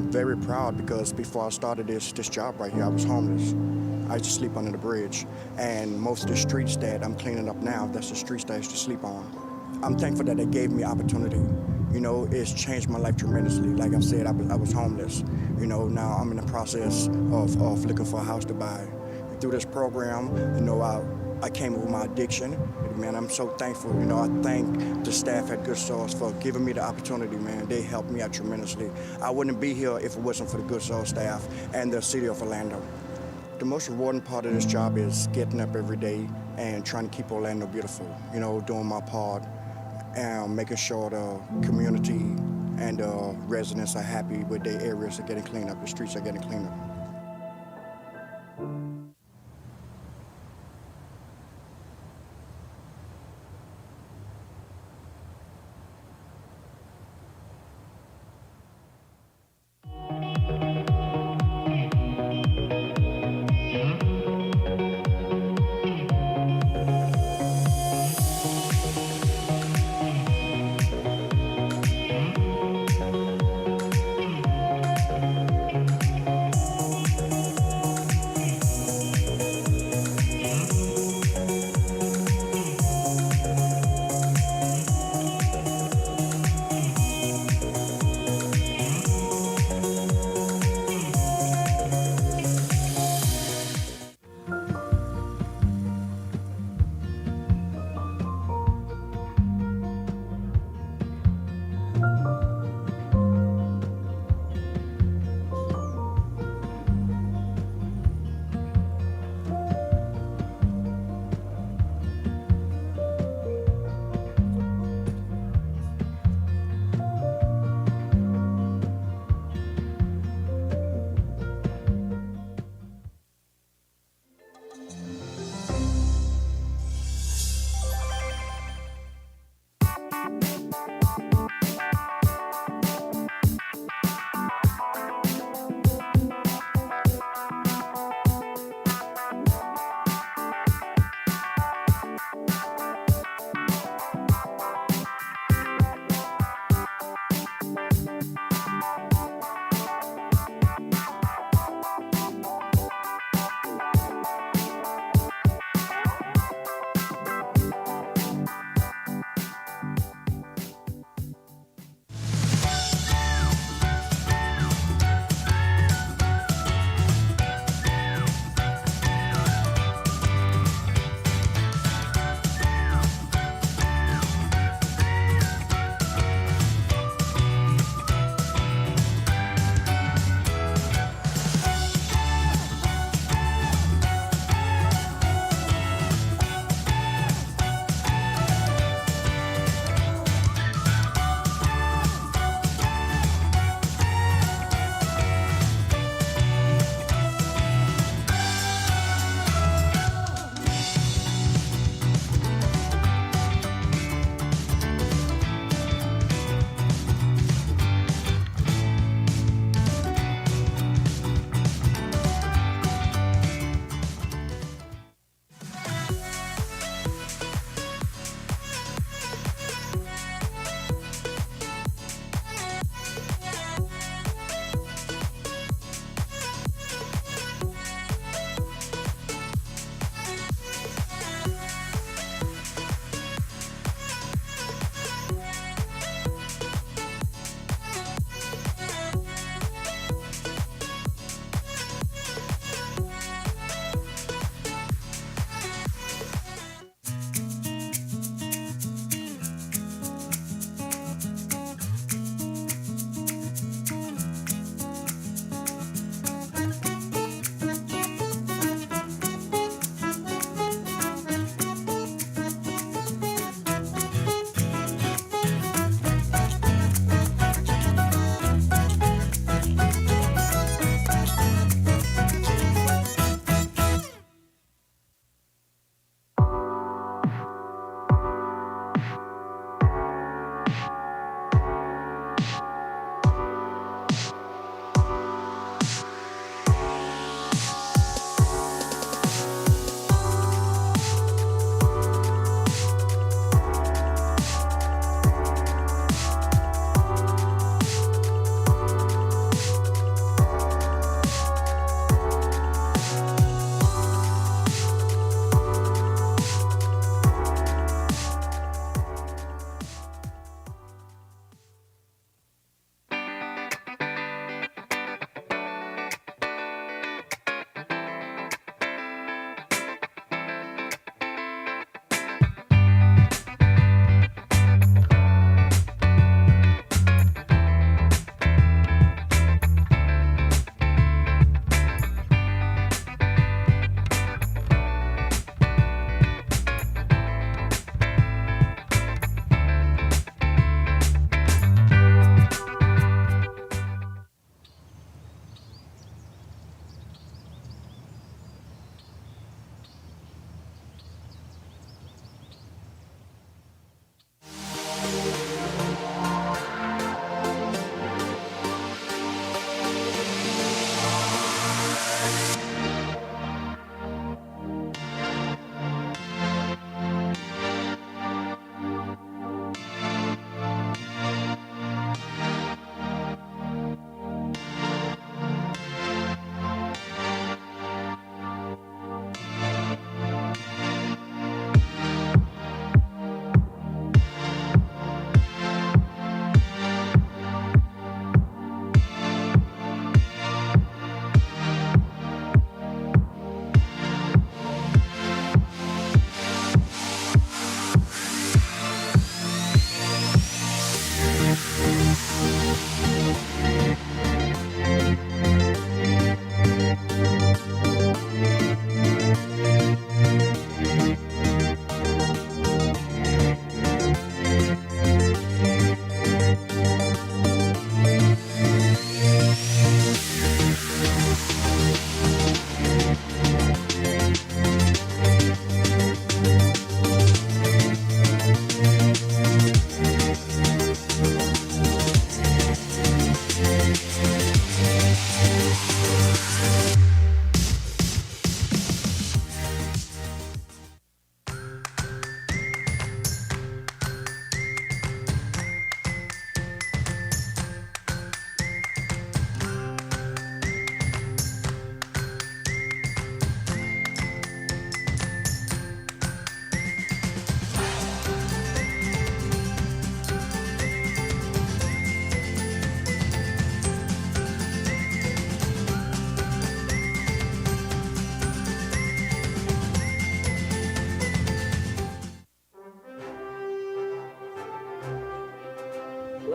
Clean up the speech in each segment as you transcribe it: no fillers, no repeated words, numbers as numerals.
I'm very proud because before I started this job right here, I was homeless. I used to sleep under the bridge, and most of the streets that I'm cleaning up now, that's the streets that I used to sleep on. I'm thankful that they gave me opportunity. You know, it's changed my life tremendously. Like I said, I was homeless. You know, now I'm in the process of looking for a house to buy. And through this program, you know, I came up with my addiction. Man, I'm so thankful. You know, I thank the staff at Good Source for giving me the opportunity, man. They helped me out tremendously. I wouldn't be here if it wasn't for the Good Source staff and the city of Orlando. The most rewarding part of this job is getting up every day and trying to keep Orlando beautiful. You know, doing my part and making sure the community and the residents are happy with their areas are getting cleaned up, the streets are getting cleaned up.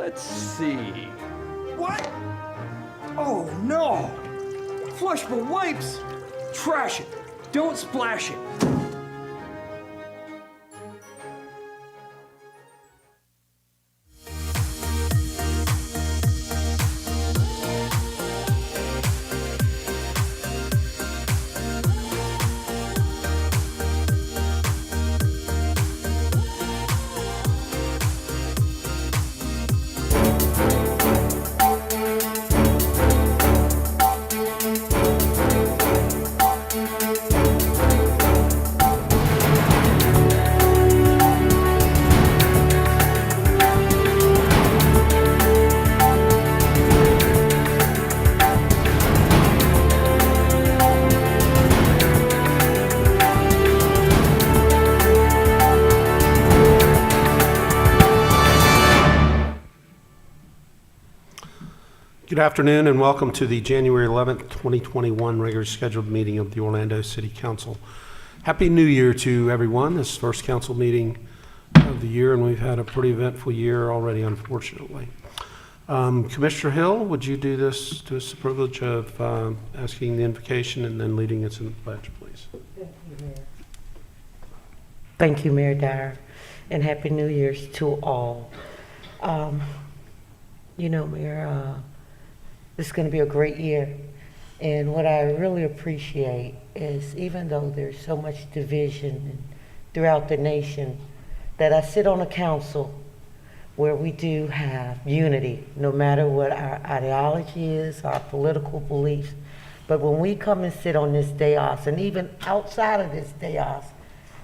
Let's see. What? Oh no! Flushable wipes! Trash it! Don't splash it! Good afternoon and welcome to the January 11th, 2021 regularly scheduled meeting of the Orlando City Council. Happy New Year to everyone. This is the first council meeting of the year and we've had a pretty eventful year already, unfortunately. Commissioner Hill, would you do us the privilege of asking the invocation and then leading us in the pledge, please? Thank you, Mayor Dyer, and Happy New Year's to all. Mayor, this is going to be a great year. And what I really appreciate is even though there's so much division throughout the nation, that I sit on a council where we do have unity, no matter what our ideology is, our political beliefs. But when we come and sit on this dais, and even outside of this dais,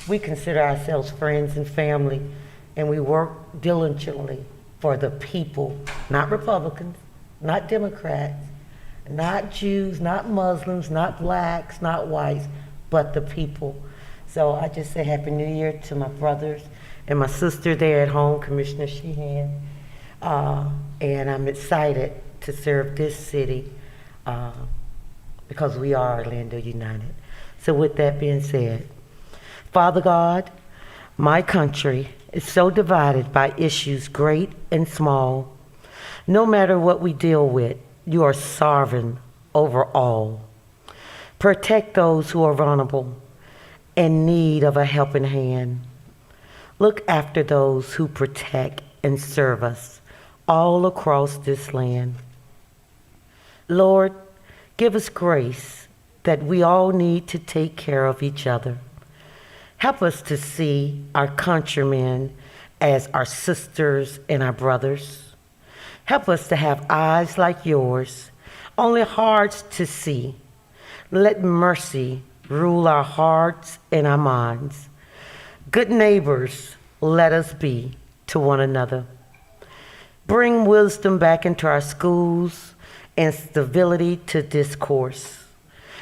we consider ourselves friends and family, and we work diligently for the people, not Republicans, not Democrats, not Jews, not Muslims, not blacks, not whites, but the people. So I just say Happy New Year to my brothers and my sister there at home, Commissioner Sheehan. And I'm excited to serve this city because we are Orlando United. So with that being said, Father God, my country is so divided by issues great and small. No matter what we deal with, you are sovereign over all. Protect those who are vulnerable in need of a helping hand. Look after those who protect and serve us all across this land. Lord, give us grace that we all need to take care of each other. Help us to see our countrymen as our sisters and our brothers. Help us to have eyes like yours, only hearts to see. Let mercy rule our hearts and our minds. Good neighbors, let us be to one another. Bring wisdom back into our schools and stability to discourse.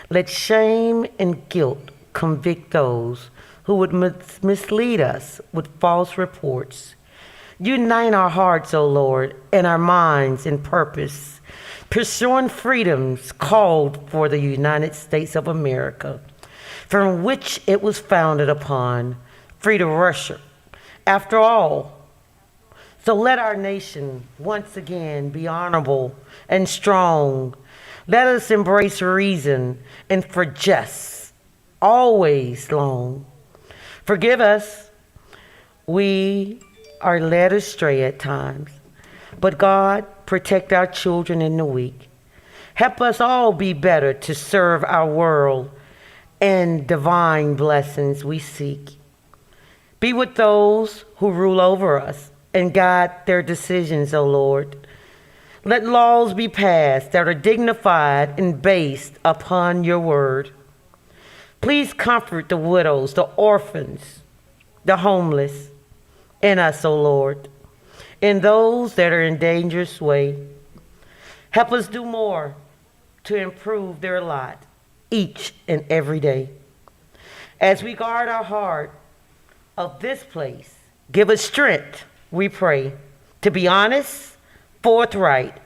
Let shame and guilt convict those who would mislead us with false reports. Unite our hearts, O Lord, and our minds in purpose, pursuing freedoms called for the United States of America, from which it was founded upon, free to worship. After all, so let our nation once again be honorable and strong. Let us embrace reason and for just, always long. Forgive us, we are led astray at times, but God, protect our children and the weak. Help us all be better to serve our world and divine blessings we seek. Be with those who rule over us and guide their decisions, O Lord. Let laws be passed that are dignified and based upon your word. Please comfort the widows, the orphans, the homeless, in us, O Lord, and those that are in dangerous way. Help us do more to improve their lot each and every day. As we guard our heart of this place, give us strength, we pray, to be honest, forthright,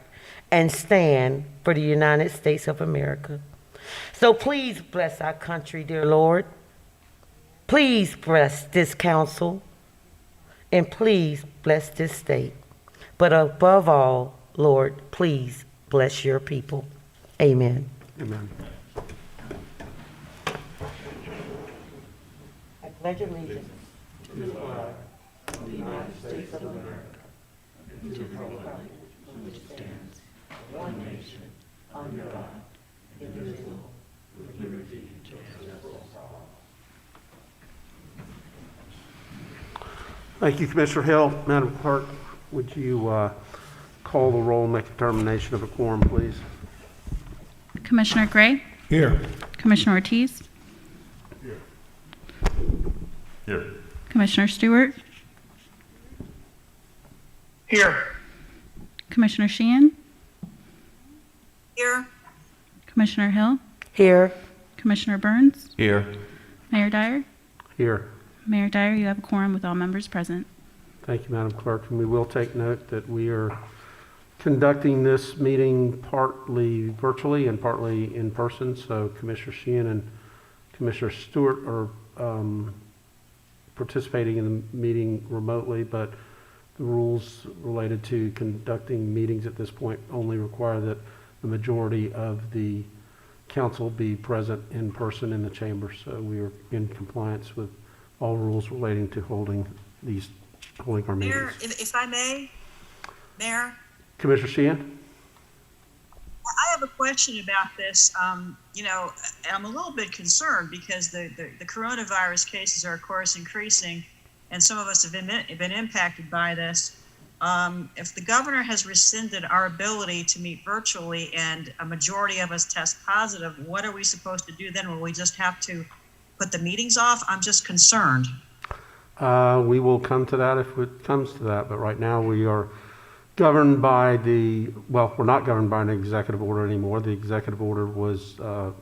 and stand for the United States of America. So please bless our country, dear Lord. Please bless this council. And please bless this state. But above all, Lord, please bless your people. Amen. Amen. I pledge allegiance. Thank you, Commissioner Hill. Madam Clerk, would you call the roll and make a determination of a quorum, please? Commissioner Gray? Here. Commissioner Ortiz? Here. Commissioner Stewart? Here. Commissioner Sheehan? Here. Commissioner Hill? Here. Commissioner Burns? Here. Mayor Dyer? Here. Mayor Dyer, you have a quorum with all members present. Thank you, Madam Clerk. And we will take note that we are conducting this meeting partly virtually and partly in person. So Commissioner Sheehan and Commissioner Stewart are participating in the meeting remotely, but the rules related to conducting meetings at this point only require that the majority of the council be present in person in the chamber. So we are in compliance with all rules relating to holding our Mayor, meetings. if I may, Mayor, Commissioner Sheehan? I have a question about this. You know, I'm a little bit concerned because the coronavirus cases are, of course, increasing, and some of us have been impacted by this. If the governor has rescinded our ability to meet virtually and a majority of us test positive, what are we supposed to do then? Will we just have to put the meetings off? I'm just concerned. We will come to that if it comes to that, but right now we are governed by we're not governed by an executive order anymore. The executive order was no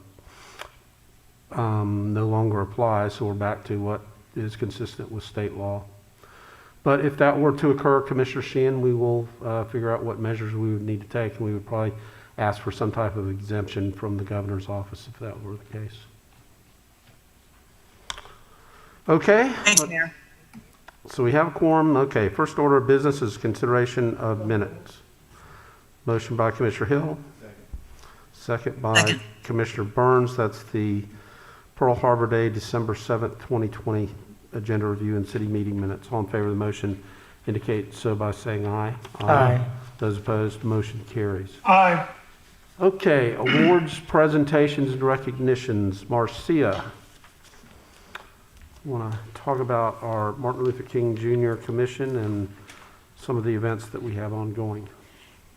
longer applies, so we're back to what is consistent with state law. But if that were to occur, Commissioner Sheehan, we will figure out what measures we would need to take, and we would probably ask for some type of exemption from the governor's office if that were the case. Okay. Thank you, Mayor. So we have a quorum. Okay, first order of business is consideration of minutes. Motion by Commissioner Hill. Second by Second. Commissioner Burns. That's the Pearl Harbor Day, December 7th, 2020 agenda review and city meeting minutes. All in favor of the motion indicate so by saying aye. Aye. Those opposed, motion carries. Aye. Okay, awards, presentations, and recognitions. Marcia, want to talk about our Martin Luther King Jr. Commission and some of the events that we have ongoing.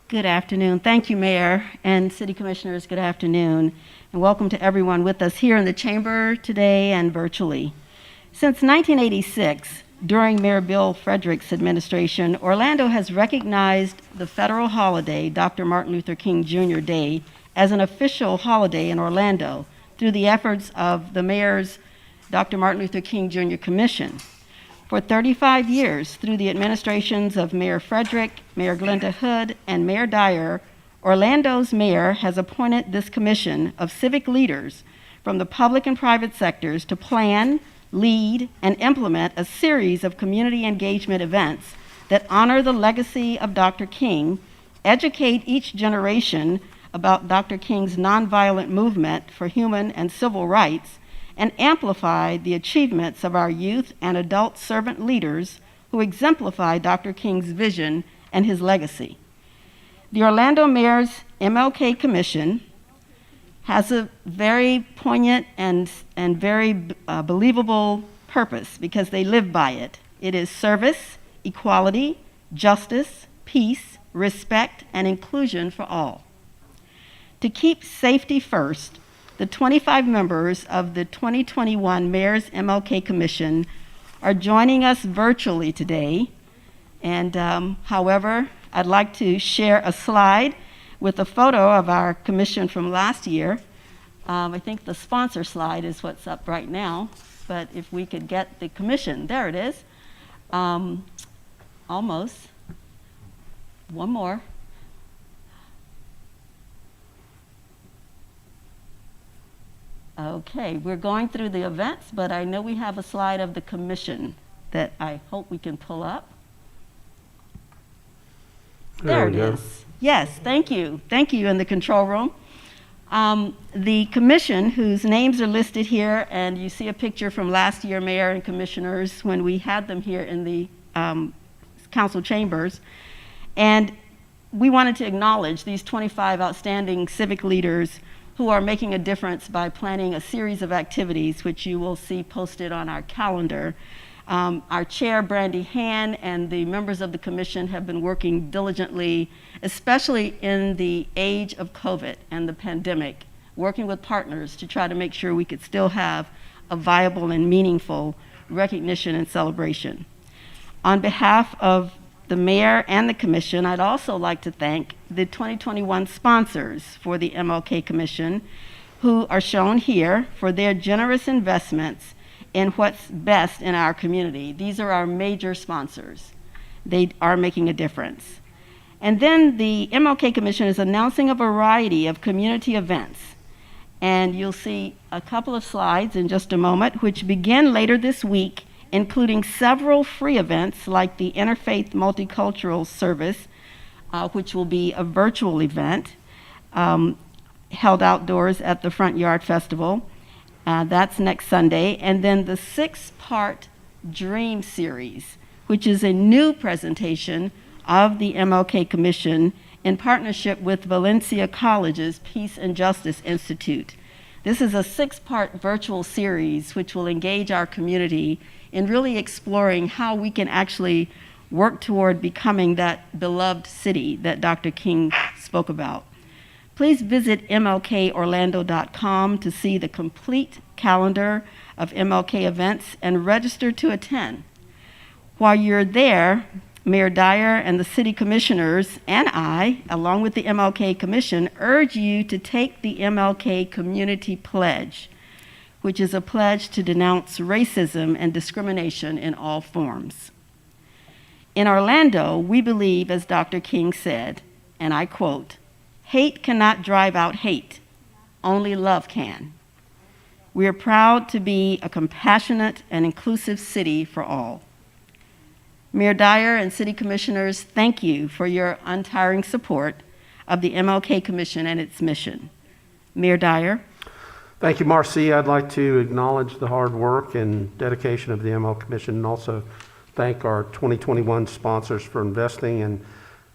Good afternoon. Thank you, Mayor and City Commissioners. Good afternoon, and welcome to everyone with us here in the chamber today and virtually. Since 1986, during Mayor Bill Frederick's administration, Orlando has recognized the federal holiday, Dr. Martin Luther King Jr. Day, as an official holiday in Orlando through the efforts of the mayor's Dr. Martin Luther King Jr. Commission. For 35 years, through the administrations of Mayor Frederick, Mayor Glenda Hood, and Mayor Dyer, Orlando's mayor has appointed this commission of civic leaders from the public and private sectors to plan, lead, and implement a series of community engagement events that honor the legacy of Dr. King, educate each generation about Dr. King's nonviolent movement for human and civil rights, and amplify the achievements of our youth and adult servant leaders who exemplify Dr. King's vision and his legacy. The Orlando Mayor's MLK Commission has a very poignant and very believable purpose because they live by it. It is service, equality, justice, peace, respect, and inclusion for all. To keep safety first, the 25 members of the 2021 Mayor's MLK Commission are joining us virtually today. And however, I'd like to share a slide with a photo of our commission from last year. I think the sponsor slide is what's up right now, but if we could get the commission, there it is. Almost. One more. Okay, we're going through the events, but I know we have a slide of the commission that I hope we can pull up. There it we go. is. Yes, thank you. Thank you in the control room. The commission, whose names are listed here, and you see a picture from last year, Mayor and Commissioners, when we had them here in the council chambers. And we wanted to acknowledge these 25 outstanding civic leaders who are making a difference by planning a series of activities, which you will see posted on our calendar. Our chair, Brandy Han, and the members of the commission have been working diligently, especially in the age of COVID and the pandemic, working with partners to try to make sure we could still have a viable and meaningful recognition and celebration. On behalf of the mayor and the commission, I'd also like to thank the 2021 sponsors for the MLK Commission, who are shown here for their generous investments in what's best in our community. These are our major sponsors. They are making a difference. And then the MLK Commission is announcing a variety of community events. And you'll see a couple of slides in just a moment, which begin later this week, including several free events like the Interfaith Multicultural Service, which will be a virtual event held outdoors at the Front Yard Festival. That's next Sunday. And then the 6-part Dream Series, which is a new presentation of the MLK Commission in partnership with Valencia College's Peace and Justice Institute. This is a 6-part virtual series which will engage our community in really exploring how we can actually work toward becoming that beloved city that Dr. King spoke about. Please visit mlkorlando.com to see the complete calendar of MLK events and register to attend. While you're there, Mayor Dyer and the city commissioners and I, along with the MLK Commission, urge you to take the MLK Community Pledge, which is a pledge to denounce racism and discrimination in all forms. In Orlando, we believe, as Dr. King said, and I quote, "Hate cannot drive out hate, only love can." We are proud to be a compassionate and inclusive city for all. Mayor Dyer and city commissioners, thank you for your untiring support of the MLK Commission and its mission. Mayor Dyer. Thank you, Marcia. I'd like to acknowledge the hard work and dedication of the ML Commission and also thank our 2021 sponsors for investing. And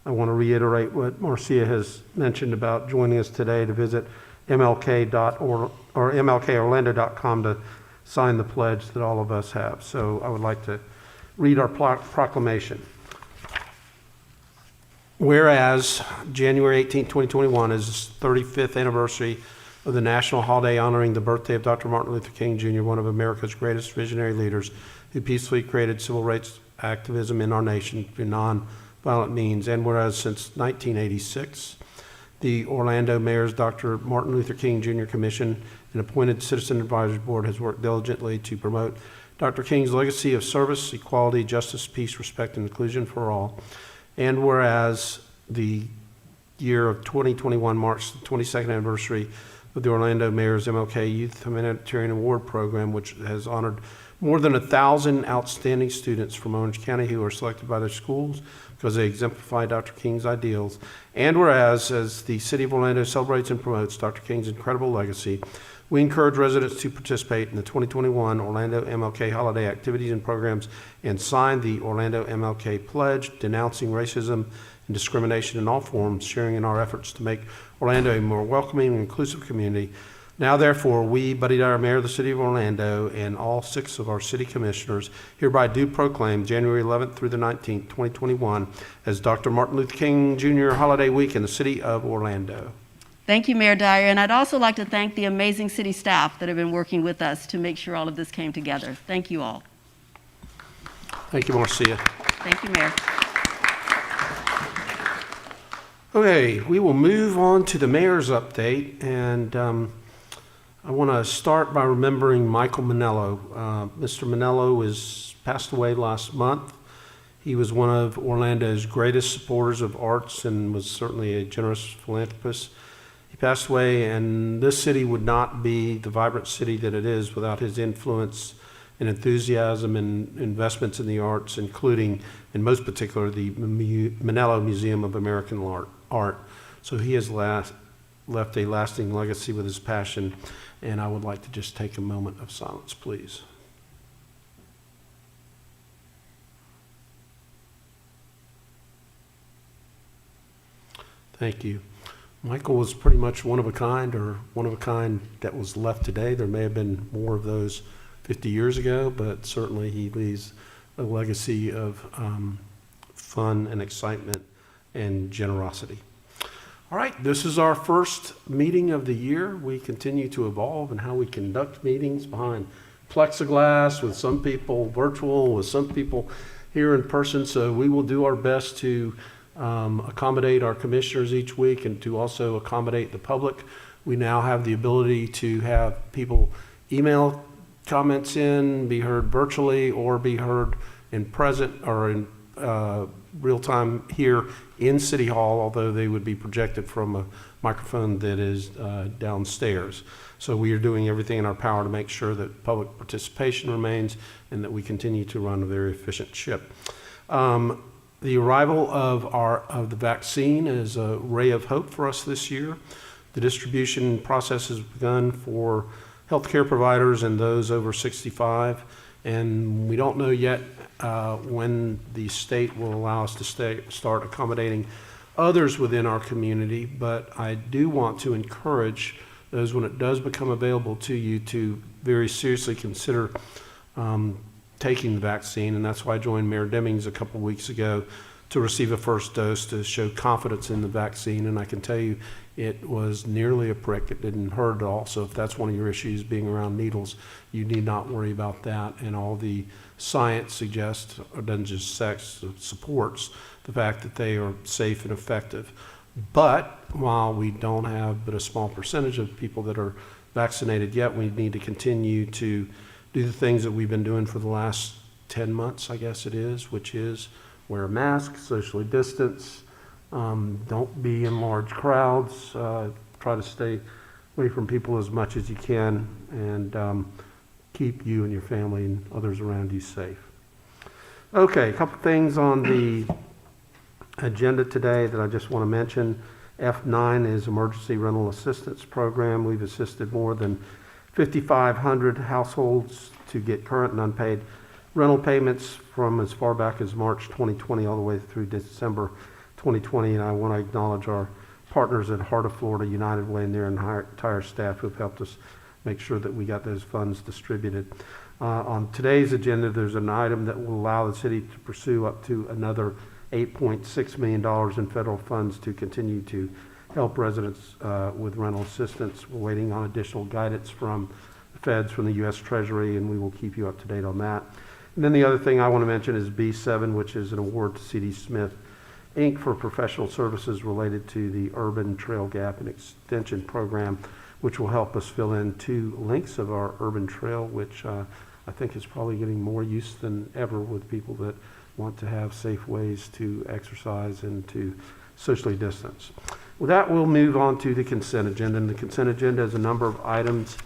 I want to reiterate what Marcia has mentioned about joining us today to visit mlk.org or mlkorlando.com to sign the pledge that all of us have. So I would like to read our proclamation. Whereas January 18, 2021 is the 35th anniversary of the national holiday honoring the birthday of Dr. Martin Luther King Jr., one of America's greatest visionary leaders who peacefully created civil rights activism in our nation through non-violent means. And whereas since 1986, the Orlando Mayor's Dr. Martin Luther King Jr. Commission, an appointed Citizen Advisory Board, has worked diligently to promote Dr. King's legacy of service, equality, justice, peace, respect, and inclusion for all. And whereas the year of 2021 marks the 22nd anniversary of the Orlando Mayor's MLK Youth Humanitarian Award Program, which has honored more than 1,000 outstanding students from Orange County who are selected by their schools because they exemplify Dr. King's ideals. And whereas, as the City of Orlando celebrates and promotes Dr. King's incredible legacy, we encourage residents to participate in the 2021 Orlando MLK holiday activities and programs and sign the Orlando MLK Pledge, denouncing racism and discrimination in all forms, sharing in our efforts to make Orlando a more welcoming and inclusive community. Now, therefore, we, Buddy Dyer, Mayor of the City of Orlando, and all 6 of our city commissioners hereby do proclaim January 11th through the 19th, 2021 as Dr. Martin Luther King Jr. Holiday Week in the City of Orlando. Thank you, Mayor Dyer. And I'd also like to thank the amazing city staff that have been working with us to make sure all of this came together. Thank you all. Thank you, Marcia. Thank you, Mayor. Okay, we will move on to the mayor's update, and I want to start by remembering Michael Manello. Mr. Manello passed away last month. He was one of Orlando's greatest supporters of arts and was certainly a generous philanthropist. He passed away, and this city would not be the vibrant city that it is without his influence and enthusiasm and investments in the arts, including, in most particular, the Manello Museum of American Art. So he has left a lasting legacy with his passion, and I would like to just take a moment of silence, please. Thank you. Michael was pretty much one of a kind, or one of a kind that was left today. There may have been more of those 50 years ago, but certainly he leaves a legacy of fun and excitement and generosity. All right, this is our first meeting of the year. We continue to evolve in how we conduct meetings behind plexiglass, with some people virtual, with some people here in person. So we will do our best to accommodate our commissioners each week and to also accommodate the public. We now have the ability to have people email comments in, be heard virtually, or be heard in present or in real time here in City Hall, although they would be projected from a microphone that is downstairs. So we are doing everything in our power to make sure that public participation remains and that we continue to run a very efficient ship. The arrival of the vaccine is a ray of hope for us this year. The distribution process has begun for healthcare providers and those over 65, and we don't know yet when the state will allow us to start accommodating others within our community, but I do want to encourage those, when it does become available to you, to very seriously consider taking the vaccine, and that's why I joined Mayor Demings a couple weeks ago to receive a first dose to show confidence in the vaccine, and I can tell you it was nearly a prick. It didn't hurt at all. So if that's one of your issues, being around needles, you need not worry about that. And all the science suggests, or doesn't just supports the fact that they are safe and effective. But while we don't have but a small percentage of people that are vaccinated yet, we need to continue to do the things that we've been doing for the last 10 months, I guess it is, which is wear a mask, socially distance, don't be in large crowds, try to stay away from people as much as you can, and keep you and your family and others around you safe. Okay, a couple things on the agenda today that I just want to mention. F9 is Emergency Rental Assistance Program. We've assisted more than 5,500 households to get current and unpaid rental payments from as far back as March 2020 all the way through December 2020. And I want to acknowledge our partners at Heart of Florida, United Way, and their entire staff who've helped us make sure that we got those funds distributed. On today's agenda, there's an item that will allow the city to pursue up to another $8.6 million in federal funds to continue to help residents with rental assistance. We're waiting on additional guidance from the feds, from the U.S. Treasury, and we will keep you up to date on that. And then the other thing I want to mention is B7, which is an award to C.D. Smith, Inc. for professional services related to the Urban Trail Gap and Extension Program, which will help us fill in 2 links of our urban trail, which I think is probably getting more use than ever with people that want to have safe ways to exercise and to socially distance. With that, we'll move on to the consent agenda. And the consent agenda is a number of items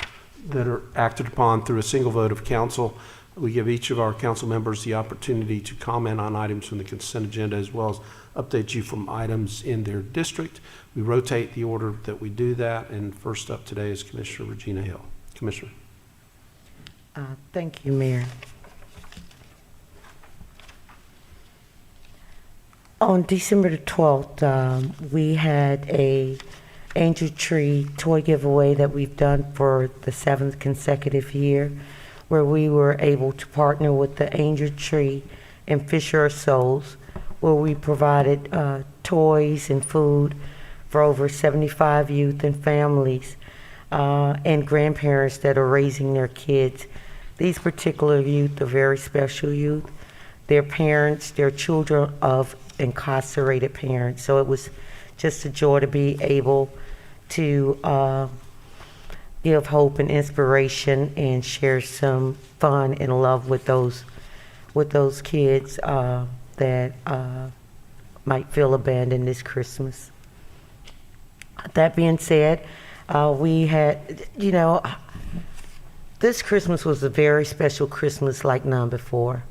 that are acted upon through a single vote of council. We give each of our council members the opportunity to comment on items from the consent agenda, as well as update you from items in their district. We rotate the order that we do that, and first up today is Commissioner Regina Hill. Commissioner. Thank you, Mayor. On December the 12th, we had a Angel Tree toy giveaway that we've done for the 7th consecutive year, where we were able to partner with the Angel Tree and Fisher Souls, where we provided toys and food for over 75 youth and families and grandparents that are raising their kids. These particular youth are very special youth. Their parents, their children of incarcerated parents. So it was just a joy to be able to give hope and inspiration and share some fun and love with those kids that might feel abandoned this Christmas. That being said, we had, This Christmas was a very special Christmas like none before.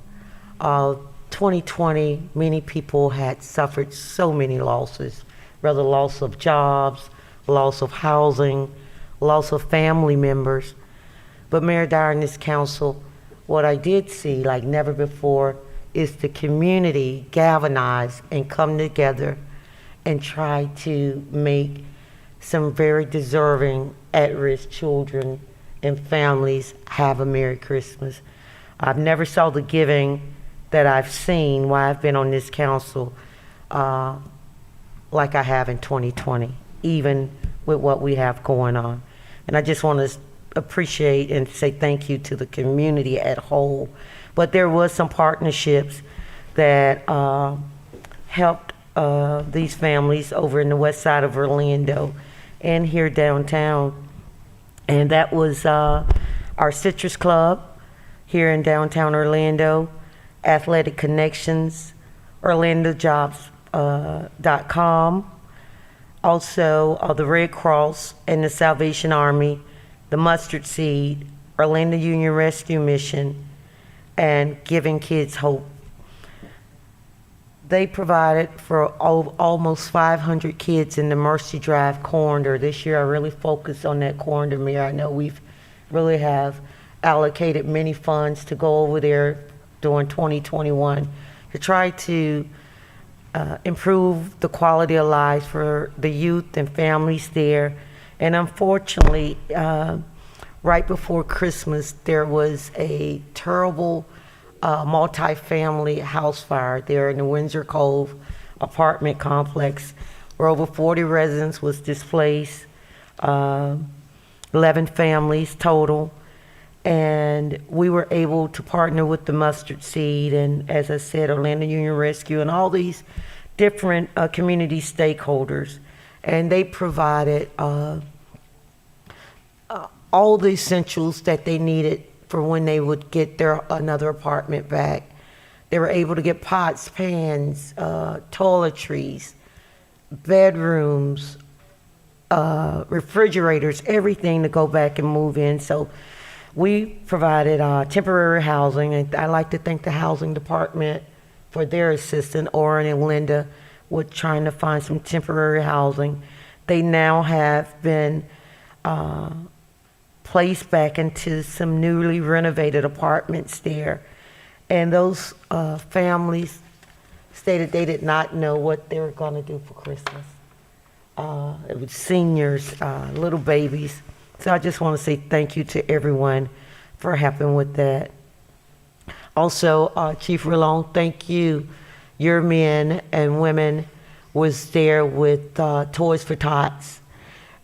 2020, many people had suffered so many losses, whether loss of jobs, loss of housing, loss of family members. But Mayor Dyer and this council, what I did see like never before is the community galvanize and come together and try to make some very deserving at-risk children and families have a Merry Christmas. I've never saw the giving that I've seen while I've been on this council like I have in 2020, even with what we have going on. And I just want to appreciate and say thank you to the community at whole. But there was some partnerships that helped these families over in the west side of Orlando and here downtown. And that was our Citrus Club here in downtown Orlando, Athletic Connections, OrlandoJobs.com, also the Red Cross and the Salvation Army, the Mustard Seed, Orlando Union Rescue Mission, and Giving Kids Hope. They provided for almost 500 kids in the Mercy Drive corridor. This year I really focused on that corridor, Mayor. I know we've really have allocated many funds to go over there during 2021 to try to improve the quality of life for the youth and families there. And unfortunately, right before Christmas, there was a terrible multi-family house fire there in the Windsor Cove apartment complex where over 40 residents was displaced, 11 families total. And we were able to partner with the Mustard Seed and, as I said, Orlando Union Rescue and all these different community stakeholders. And they provided all the essentials that they needed for when they would get their another apartment back. They were able to get pots, pans, toiletries, bedrooms, refrigerators, everything to go back and move in. So we provided temporary housing, and I like to thank the housing department for their assistance, Oren and Linda, with trying to find some temporary housing. They now have been placed back into some newly renovated apartments there. And those families stated they did not know what they were going to do for Christmas. It was seniors, little babies. So I just want to say thank you to everyone for helping with that. Also, Chief Rillon, thank you. Your men and women was there with Toys for Tots,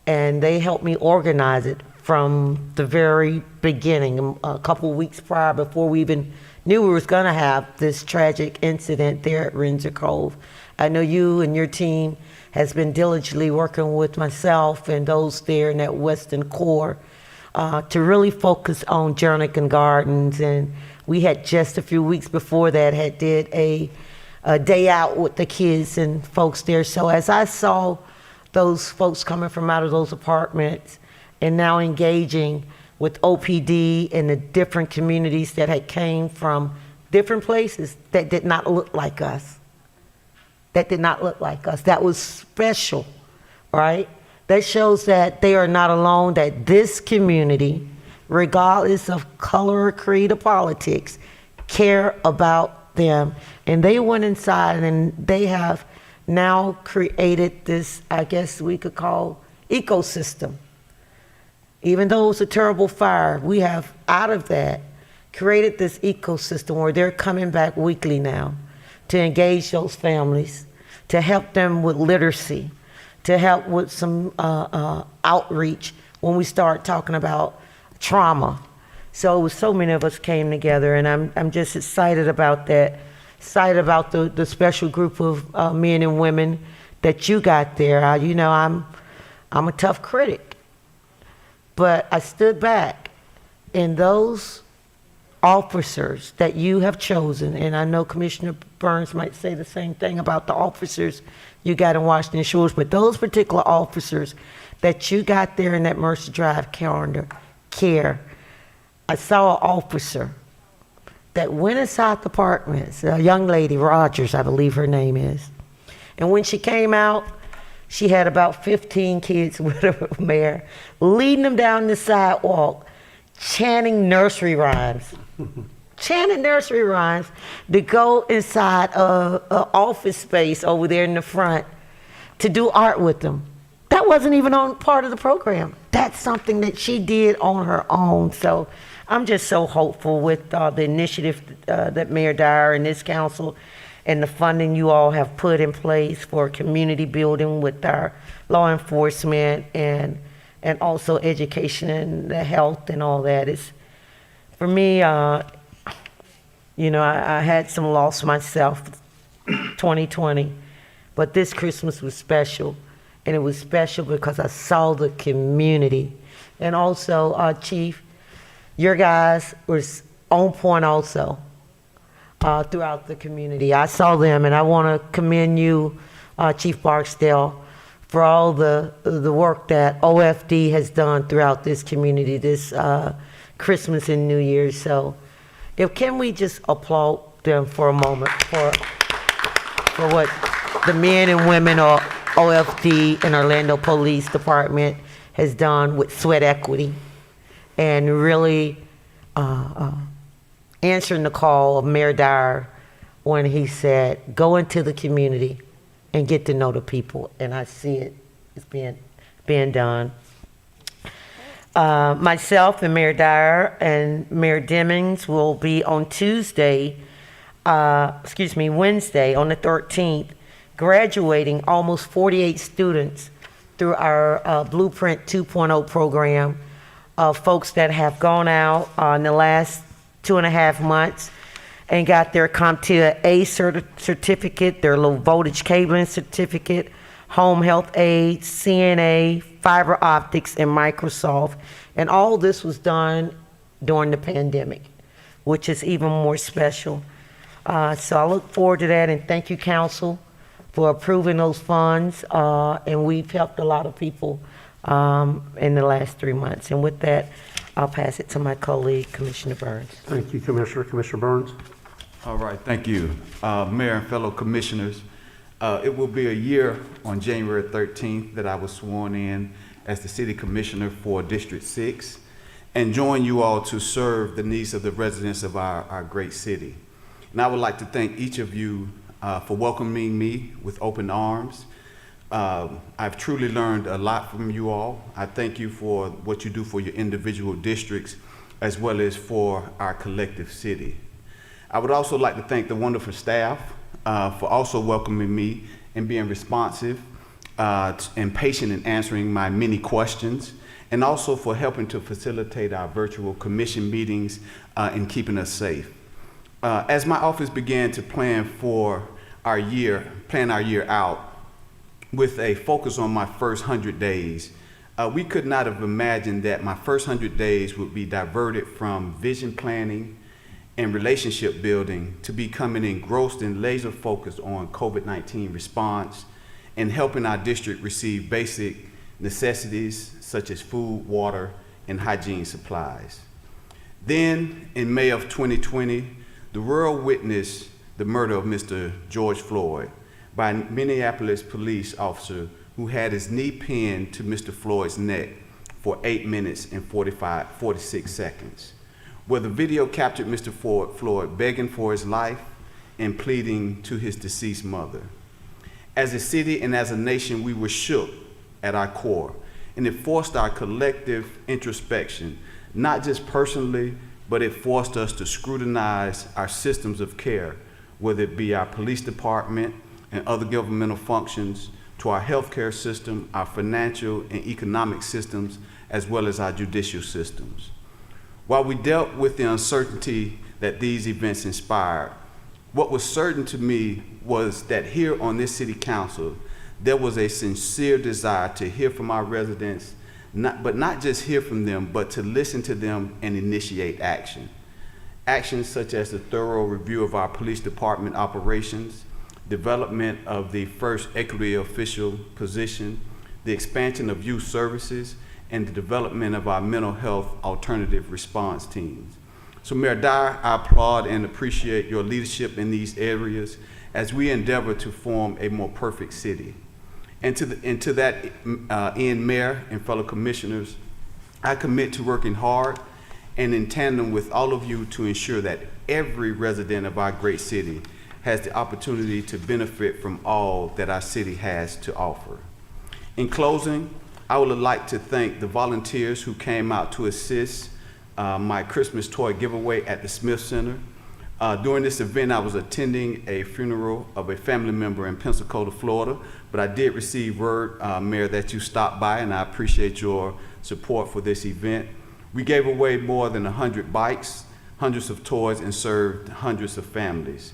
and they helped me organize it from the very beginning, a couple weeks prior, before we even knew we was gonna have this tragic incident there at Windsor Cove. I know you and your team has been diligently working with myself and those there in that Western Core to really focus on Jernigan Gardens. And we had just a few weeks before that had did a day out with the kids and folks there. So as I saw those folks coming from out of those apartments and now engaging with OPD and the different communities that had came from different places that did not look like us. That did not look like us. That was special, right? That shows that they are not alone, that this community, regardless of color or creed or politics, care about them. And they went inside and they have now created this, I guess we could call, ecosystem. Even though it was a terrible fire, we have, out of that, created this ecosystem where they're coming back weekly now to engage those families, to help them with literacy, to help with some outreach when we start talking about trauma. So so many of us came together, and I'm just excited about that, excited about the special group of men and women that you got there. You know, I'm a tough critic. But I stood back, and those officers that you have chosen, and I know Commissioner Burns might say the same thing about the officers you got in Washington Shores, but those particular officers that you got there in that Mercy Drive calendar care I saw an officer that went inside the apartments, a young lady, Rogers, I believe her name is. And when she came out, she had about 15 kids with her, Mayor, leading them down the sidewalk, chanting nursery rhymes. Chanting nursery rhymes to go inside an office space over there in the front to do art with them. That wasn't even on part of the program. That's something that she did on her own. So I'm just so hopeful with the initiative that Mayor Dyer and this council and the funding you all have put in place for community building with our law enforcement and also education and the health and all that. Is for me, you know, I had some loss myself, 2020, but this Christmas was special. And it was special because I saw the community. And also, Chief, your guys were on point also throughout the community. I saw them, and I want to commend you, Chief Barksdale, for all the work that OFD has done throughout this community this Christmas and New Year's. So can we just applaud them for a moment for what the men and women of OFD and Orlando Police Department has done with sweat equity and really answering the call of Mayor Dyer when he said, go into the community and get to know the people. And I see it's being done. Myself and Mayor Dyer and Mayor Demings will be on Wednesday on the 13th, graduating almost 48 students through our Blueprint 2.0 program of folks that have gone out in the last 2.5 months and got their CompTIA A certificate, their low voltage cabling certificate, home health aides, CNA, fiber optics, and Microsoft. And all this was done during the pandemic, which is even more special. So I look forward to that, and thank you, Council, for approving those funds. And we've helped a lot of people in the last 3 months. And with that, I'll pass it to my colleague, Commissioner Burns. Thank you, Commissioner. Commissioner Burns? All right, thank you. Mayor and fellow commissioners, it will be a year on January 13th that I was sworn in as the City Commissioner for District 6 and join you all to serve the needs of the residents of our great city. And I would like to thank each of you for welcoming me with open arms. I've truly learned a lot from you all. I thank you for what you do for your individual districts as well as for our collective city. I would also like to thank the wonderful staff for also welcoming me and being responsive and patient in answering my many questions, and also for helping to facilitate our virtual commission meetings and keeping us safe. As my office began to plan our year out with a focus on my first 100 days, we could not have imagined that my first 100 days would be diverted from vision planning and relationship building to becoming engrossed and laser focused on COVID-19 response and helping our district receive basic necessities such as food, water, and hygiene supplies. Then in May of 2020, the world witnessed the murder of Mr. George Floyd by a Minneapolis police officer who had his knee pinned to Mr. Floyd's neck for 8 minutes and 46 seconds, where the video captured Mr. Floyd begging for his life and pleading to his deceased mother. As a city and as a nation, we were shook at our core, and it forced our collective introspection, not just personally, but it forced us to scrutinize our systems of care, whether it be our police department and other governmental functions, to our healthcare system, our financial and economic systems, as well as our judicial systems. While we dealt with the uncertainty that these events inspired, what was certain to me was that here on this city council, there was a sincere desire to hear from our residents, but not just hear from them, but to listen to them and initiate action. Actions such as the thorough review of our police department operations, development of the first equity official position, the expansion of youth services, and the development of our mental health alternative response teams. So Mayor Dyer, I applaud and appreciate your leadership in these areas as we endeavor to form a more perfect city. And to that end, Mayor and fellow commissioners, I commit to working hard and in tandem with all of you to ensure that every resident of our great city has the opportunity to benefit from all that our city has to offer. In closing, I would like to thank the volunteers who came out to assist my Christmas toy giveaway at the Smith Center. During this event, I was attending a funeral of a family member in Pensacola, Florida, but I did receive word, Mayor, that you stopped by, and I appreciate your support for this event. We gave away more than 100 bikes, hundreds of toys, and served hundreds of families.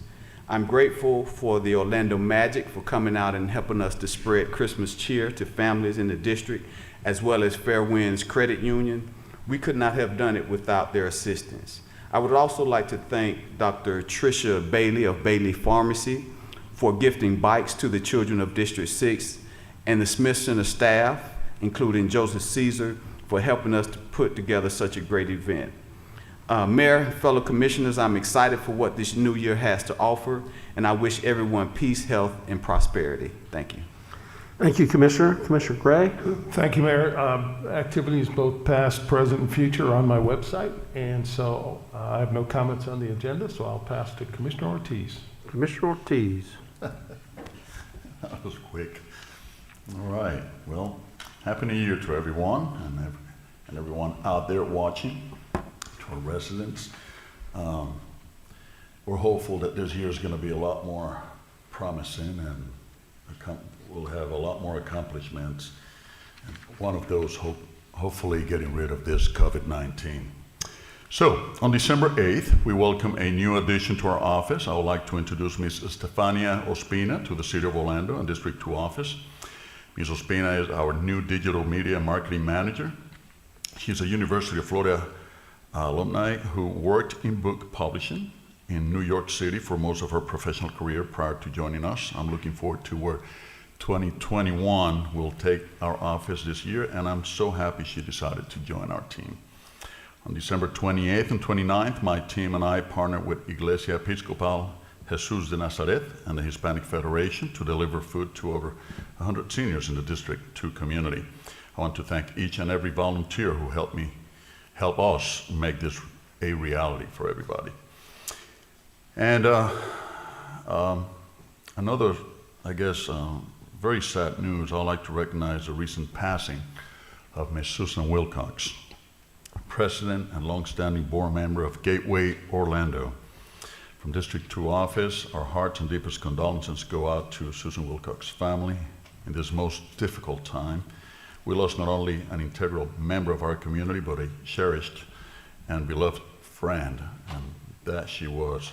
I'm grateful for the Orlando Magic for coming out and helping us to spread Christmas cheer to families in the district, as well as Fair Winds Credit Union. We could not have done it without their assistance. I would also like to thank Dr. Tricia Bailey of Bailey Pharmacy for gifting bikes to the children of District 6, and the Smith Center staff, including Joseph Caesar, for helping us to put together such a great event. Mayor, fellow commissioners, I'm excited for what this new year has to offer, and I wish everyone peace, health, and prosperity. Thank you. Thank you, Commissioner. Commissioner Gray? Thank you, Mayor. Activities both past, present, and future are on my website, and so I have no comments on the agenda, so I'll pass to Commissioner Ortiz. Commissioner Ortiz. That was quick. All right. Well, Happy New Year to everyone and everyone out there watching, to our residents. We're hopeful that this year is going to be a lot more promising, and we'll have a lot more accomplishments. And one of those, hopefully, getting rid of this COVID-19. So, on December 8th, we welcome a new addition to our office. I would like to introduce Ms. Estefania Ospina to the City of Orlando and District 2 office. Ms. Ospina is our new digital media marketing manager. She's a University of Florida alumni who worked in book publishing in New York City for most of her professional career prior to joining us. I'm looking forward to where 2021 will take our office this year, and I'm so happy she decided to join our team. On December 28th and 29th, my team and I partnered with Iglesia Episcopal Jesus de Nazaret and the Hispanic Federation to deliver food to over 100 seniors in the District 2 community. I want to thank each and every volunteer who help us make this a reality for everybody. And another, I guess, very sad news. I'd like to recognize the recent passing of Ms. Susan Wilcox, President and longstanding board member of Gateway Orlando. From District 2 office, our hearts and deepest condolences go out to Susan Wilcox's family in this most difficult time. We lost not only an integral member of our community, but a cherished and beloved friend, and that she was.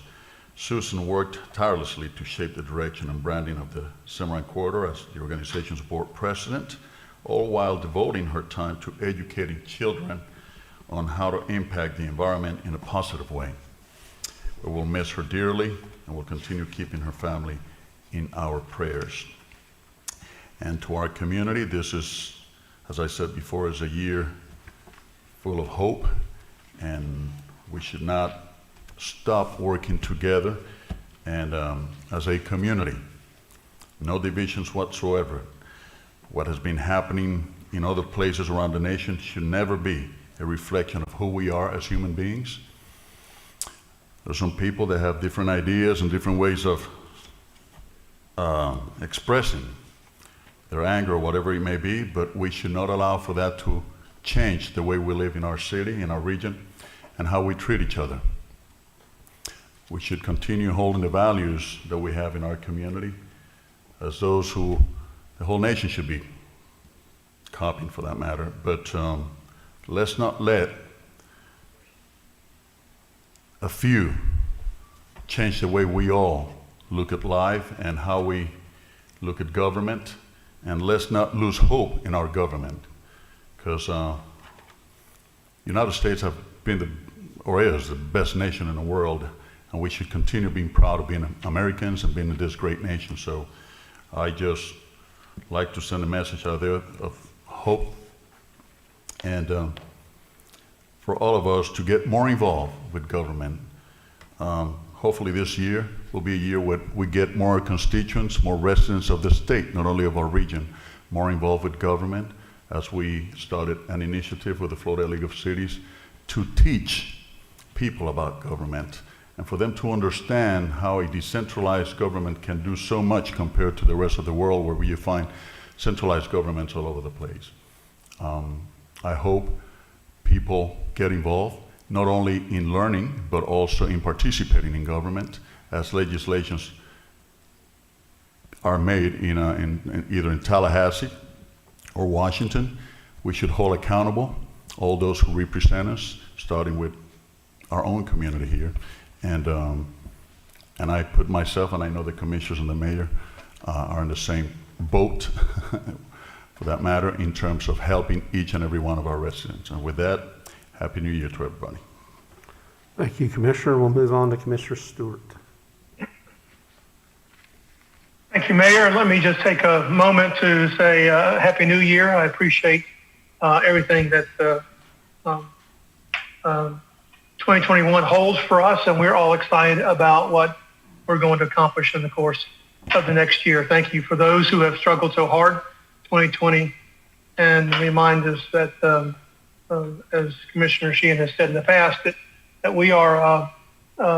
Susan worked tirelessly to shape the direction and branding of the Cimarron Corridor as the organization's board president, all while devoting her time to educating children on how to impact the environment in a positive way. We will miss her dearly, and we'll continue keeping her family in our prayers. And to our community, this is, as I said before, is a year full of hope, and we should not stop working together. And as a community, no divisions whatsoever. What has been happening in other places around the nation should never be a reflection of who we are as human beings. There's some people that have different ideas and different ways of expressing their anger or whatever it may be, but we should not allow for that to change the way we live in our city, in our region, and how we treat each other. We should continue holding the values that we have in our community as those who the whole nation should be copying, for that matter. But let's not let a few change the way we all look at life and how we look at government, and let's not lose hope in our government, because United States have been is the best nation in the world, and we should continue being proud of being Americans and being in this great nation. So I just like to send a message out there of hope and for all of us to get more involved with government. Hopefully this year will be a year where we get more constituents, more residents of the state, not only of our region, more involved with government, as we started an initiative with the Florida League of Cities to teach people about government and for them to understand how a decentralized government can do so much compared to the rest of the world where you find centralized governments all over the place. I hope people get involved, not only in learning, but also in participating in government as legislations are made in either in Tallahassee or Washington. We should hold accountable all those who represent us, starting with our own community here. And I put myself, and I know the commissioners and the mayor are in the same boat, for that matter, in terms of helping each and every one of our residents. And with that, Happy New Year to everybody. Thank you, Commissioner. We'll move on to Commissioner Stewart. Thank you, Mayor. And let me just take a moment to say Happy New Year. I appreciate everything that 2021 holds for us, and we're all excited about what we're going to accomplish in the course of the next year. Thank you for those who have struggled so hard 2020, and remind us that, as Commissioner Sheehan has said in the past, that we are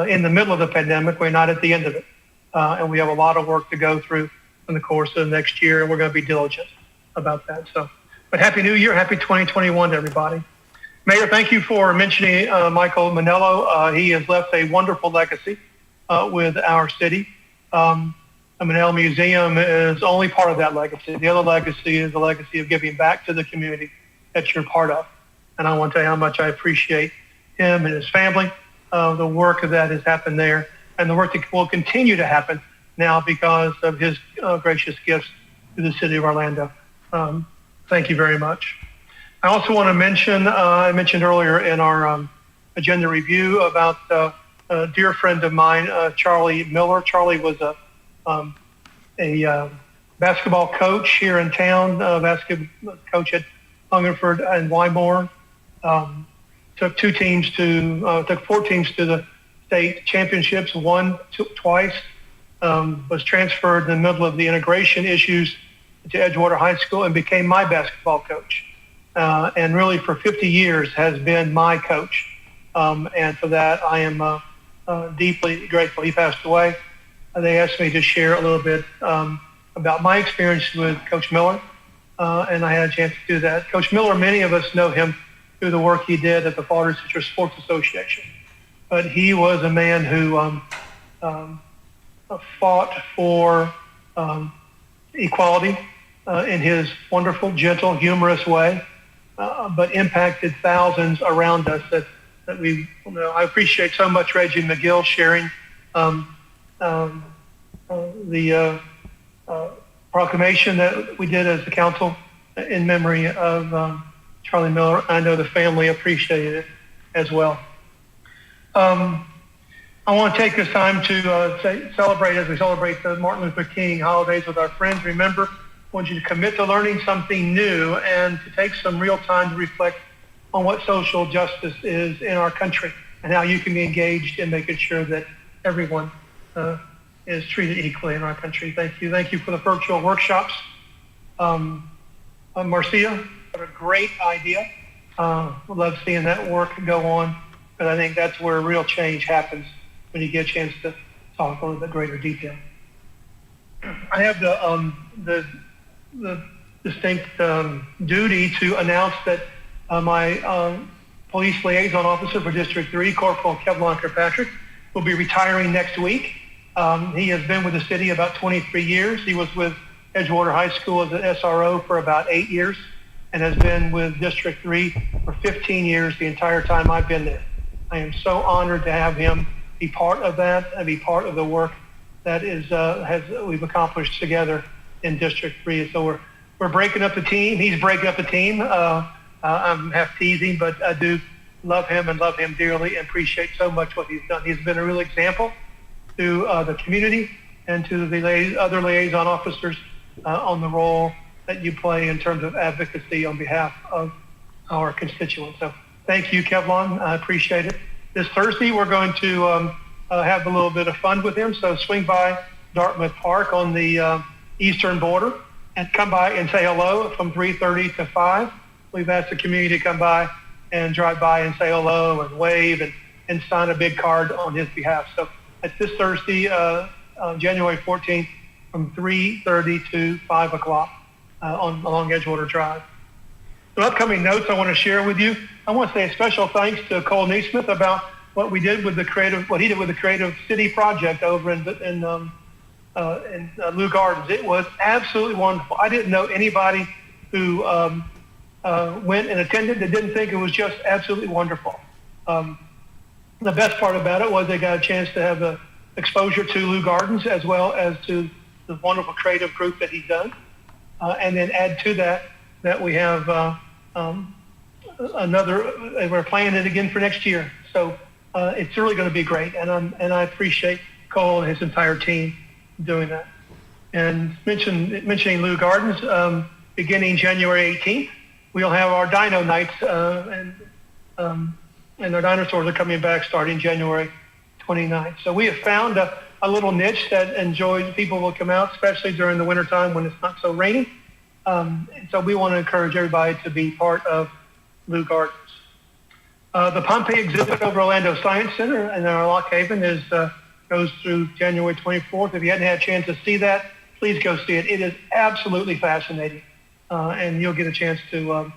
in the middle of the pandemic. We're not at the end of it. And we have a lot of work to go through in the course of the next year, and we're going to be diligent about that. But Happy New Year, Happy 2021 to everybody. Mayor, thank you for mentioning Michael Manello. He has left a wonderful legacy with our city. The Manello Museum is only part of that legacy. The other legacy is the legacy of giving back to the community that you're part of. And I want to tell you how much I appreciate him and his family, the work that has happened there, and the work that will continue to happen now because of his gracious gifts to the city of Orlando. Thank you very much. I also want to mention, I mentioned earlier in our agenda review about a dear friend of mine, Charlie Miller. Charlie was a basketball coach here in town, basketball coach at Hungerford and Wymore. Took 4 teams to the state championships, won twice, was transferred in the middle of the integration issues to Edgewater High School and became my basketball coach. And really for 50 years has been my coach. And for that, I am deeply grateful. He passed away. They asked me to share a little bit about my experience with Coach Miller, and I had a chance to do that. Coach Miller, many of us know him through the work he did at the Florida Citrus Sports Association. But he was a man who fought for equality in his wonderful, gentle, humorous way, but impacted thousands around us that we, I appreciate so much Reggie McGill sharing the proclamation that we did as a council in memory of Charlie Miller. I know the family appreciated it as well. I want to take this time to celebrate, as we celebrate the Martin Luther King holidays with our friends. Remember, I want you to commit to learning something new and to take some real time to reflect on what social justice is in our country and how you can be engaged in making sure that everyone is treated equally in our country. Thank you. Thank you for the virtual workshops. Marcia, what a great idea. Love seeing that work go on, but I think that's where real change happens when you get a chance to talk a little bit greater detail. I have the distinct duty to announce that my police liaison officer for District 3, Corporal Kevlon Kirkpatrick, will be retiring next week. He has been with the city about 23 years. He was with Edgewater High School as an SRO for about 8 years and has been with District 3 for 15 years, the entire time I've been there. I am so honored to have him be part of that and be part of the work that is we've accomplished together in District 3. So we're breaking up the team. He's breaking up the team. I'm half teasing, but I do love him and love him dearly and appreciate so much what he's done. He's been a real example to the community and to the other liaison officers on the role that you play in terms of advocacy on behalf of our constituents. So thank you, Kevlon. I appreciate it. This Thursday, we're going to have a little bit of fun with him. So swing by Dartmouth Park on the eastern border and come by and say hello from 3:30 to 5. We've asked the community to come by and drive by and say hello and wave and sign a big card on his behalf. So it's this Thursday, January 14th, from 3:30 to 5 o'clock along Edgewater Drive. Some upcoming notes I want to share with you. I want to say a special thanks to Cole Neesmith about what he did with the Creative City project over in Lou Gardens. It was absolutely wonderful. I didn't know anybody who went and attended that didn't think it was just absolutely wonderful. The best part about it was they got a chance to have the exposure to Lou Gardens as well as to the wonderful creative group that he's done. And then add to that we have we're planning it again for next year. So it's really going to be great. And I appreciate Cole and his entire team doing that. And mentioning Lou Gardens, beginning January 18th, we'll have our Dino Nights, and our dinosaurs are coming back starting January 29th. So we have found a little niche that people will come out, especially during the wintertime when it's not so rainy. And so we want to encourage everybody to be part of Lou Gardens. The Pompeii exhibit over Orlando Science Center in our Lock Haven goes through January 24th. If you hadn't had a chance to see that, please go see it. It is absolutely fascinating. And you'll get a chance to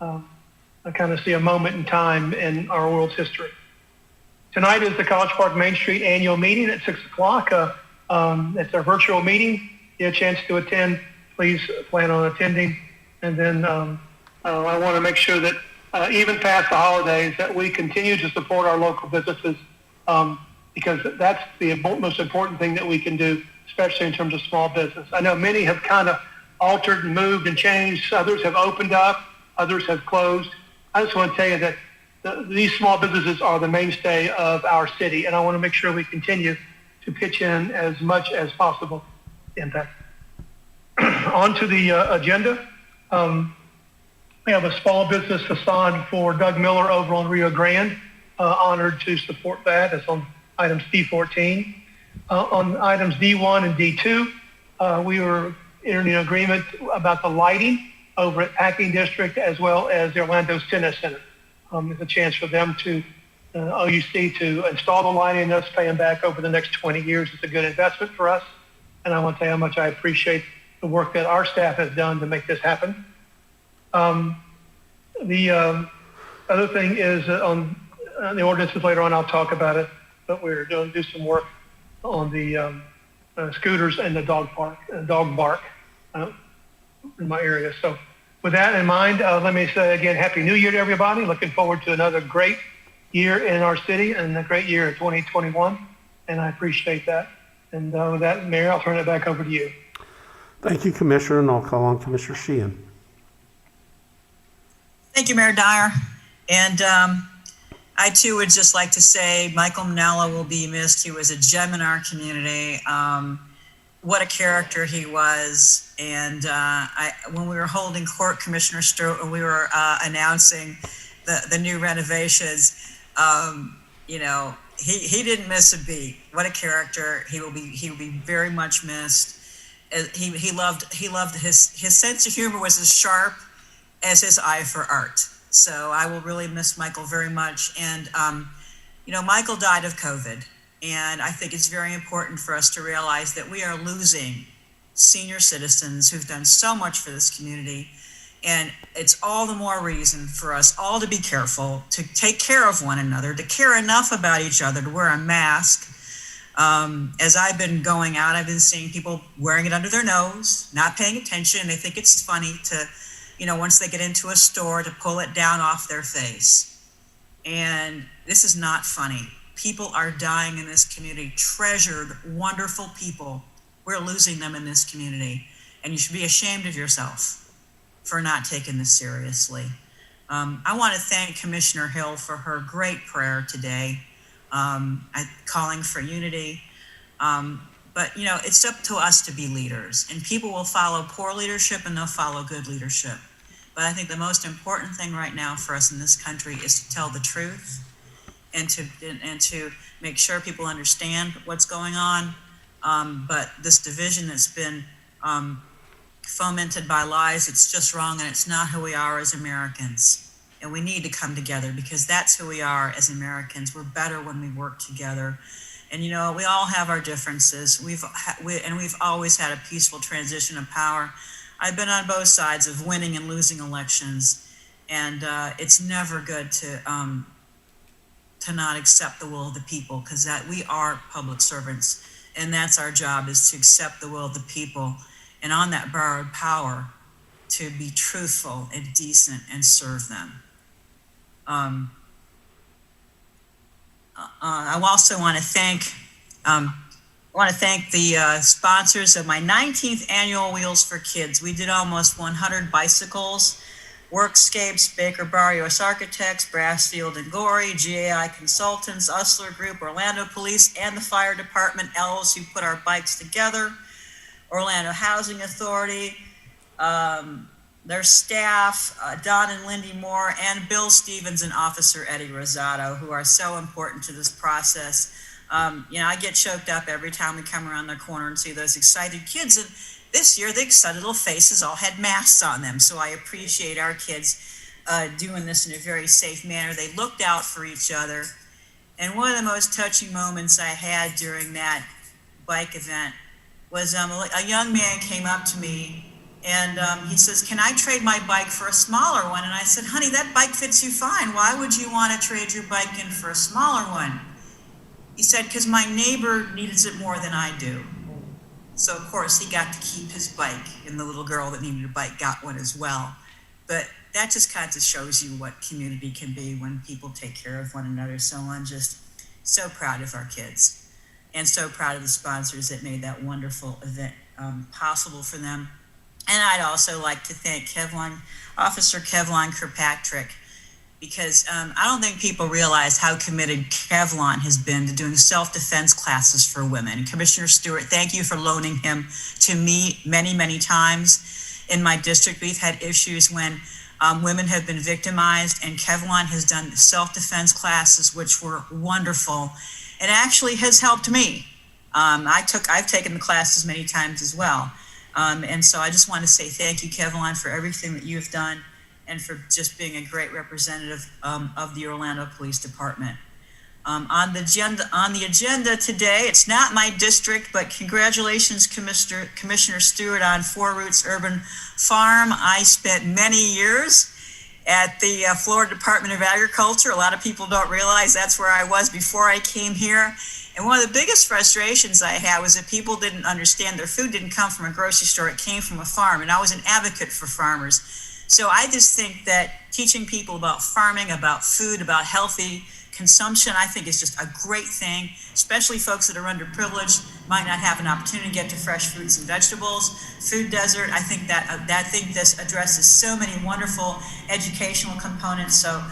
kind of see a moment in time in our world's history. Tonight is the College Park Main Street annual meeting at 6 o'clock. It's a virtual meeting. You get a chance to attend. Please plan on attending. And then I want to make sure that even past the holidays that we continue to support our local businesses because that's the most important thing that we can do, especially in terms of small business. I know many have kind of altered and moved and changed. Others have opened up. Others have closed. I just want to tell you that these small businesses are the mainstay of our city, and I want to make sure we continue to pitch in as much as possible impact. On to the agenda. We have a small business facade for Doug Miller over on Rio Grande. Honored to support that. It's on items D14. On items D1 and D2, we were in an agreement about the lighting over at Packing District as well as the Orlando Tennis Center. There's a chance for them to, OUC, to install the lighting and us pay them back over the next 20 years. It's a good investment for us. And I want to say how much I appreciate the work that our staff has done to make this happen. The other thing is on the ordinances later on, I'll talk about it, but we're going to do some work on the scooters and the dog bark in my area. So with that in mind, let me say again, Happy New Year to everybody. Looking forward to another great year in our city and a great year in 2021. And I appreciate that. And with that, Mayor, I'll turn it back over to you. Thank you, Commissioner, and I'll call on Commissioner Sheehan. Thank you, Mayor Dyer. And I too would just like to say Michael Manella will be missed. He was a gem in our community. What a character he was. And when we were holding court, Commissioner Stewart, when we were announcing the new renovations, you know, he didn't miss a beat. What a character. He will be very much missed. He loved his sense of humor was as sharp as his eye for art. So I will really miss Michael very much. And, you know, Michael died of COVID. And I think it's very important for us to realize that we are losing senior citizens who've done so much for this community. And it's all the more reason for us all to be careful, to take care of one another, to care enough about each other to wear a mask. As I've been going out, I've been seeing people wearing it under their nose, not paying attention. They think it's funny to, you know, once they get into a store, to pull it down off their face. And this is not funny. People are dying in this community, treasured, wonderful people. We're losing them in this community. And you should be ashamed of yourself for not taking this seriously. I want to thank Commissioner Hill for her great prayer today, calling for unity. But, you know, it's up to us to be leaders. And people will follow poor leadership and they'll follow good leadership. But I think the most important thing right now for us in this country is to tell the truth and to make sure people understand what's going on. But this division that's been fomented by lies, it's just wrong, and it's not who we are as Americans. And we need to come together because that's who we are as Americans. We're better when we work together. And you know, we all have our differences. We've always had a peaceful transition of power. I've been on both sides of winning and losing elections, and it's never good to not accept the will of the people, because that we are public servants, and that's our job, is to accept the will of the people, and on that borrowed power, to be truthful and decent and serve them. I also want to thank the sponsors of my 19th annual Wheels for Kids. We did almost 100 bicycles. Workscapes, Baker Barrios Architects, Brassfield and Gorey, GAI Consultants, Usler Group, Orlando Police, and the Fire Department, elves who put our bikes together, Orlando Housing Authority, their staff, Don and Lindy Moore, and Bill Stevens and Officer Eddie Rosado, who are so important to this process. You know, I get choked up every time we come around the corner and see those excited kids. And this year, the excited little faces all had masks on them. So I appreciate our kids doing this in a very safe manner. They looked out for each other. And one of the most touching moments I had during that bike event was a young man came up to me and he says, "Can I trade my bike for a smaller one?" And I said, "Honey, that bike fits you fine. Why would you want to trade your bike in for a smaller one?" He said, "Because my neighbor needs it more than I do." So of course he got to keep his bike, and the little girl that needed a bike got one as well. But that just kind of shows you what community can be when people take care of one another. So I'm just so proud of our kids, and so proud of the sponsors that made that wonderful event possible for them. And I'd also like to thank Officer Kevlon Kirkpatrick, because I don't think people realize how committed Kevlon has been to doing self-defense classes for women. And Commissioner Stewart, thank you for loaning him to me many, many times. In my district, we've had issues when women have been victimized, and Kevlon has done self-defense classes, which were wonderful, and actually has helped me. I've taken the classes many times as well. And so I just want to say thank you, Kevlon, for everything that you've done, and for just being a great representative of the Orlando Police Department. On the agenda today, it's not my district, but congratulations, Commissioner Stewart, on Four Roots Urban Farm. I spent many years at the Florida Department of Agriculture. A lot of people don't realize that's where I was before I came here. And one of the biggest frustrations I had was that people didn't understand their food didn't come from a grocery store, it came from a farm. And I was an advocate for farmers. So I just think that teaching people about farming, about food, about healthy consumption, I think is just a great thing, especially folks that are underprivileged, might not have an opportunity to get to fresh fruits and vegetables. Food desert, I think this addresses so many wonderful educational components, so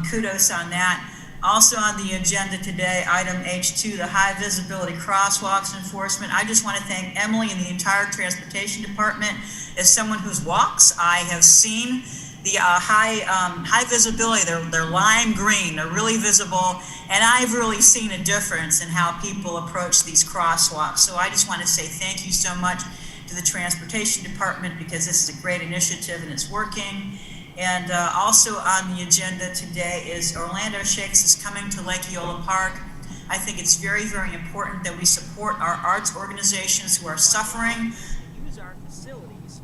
kudos on that. Also on the agenda today, item H2, the high visibility crosswalks enforcement. I just want to thank Emily and the entire transportation department. As someone who walks, I have seen the high visibility. They're lime green, they're really visible, and I've really seen a difference in how people approach these crosswalks. So I just want to say thank you so much to the transportation department, because this is a great initiative and it's working. And also on the agenda today is Orlando Shakes is coming to Lake Eola Park. I think it's very, very important that we support our arts organizations who are suffering, use our facilities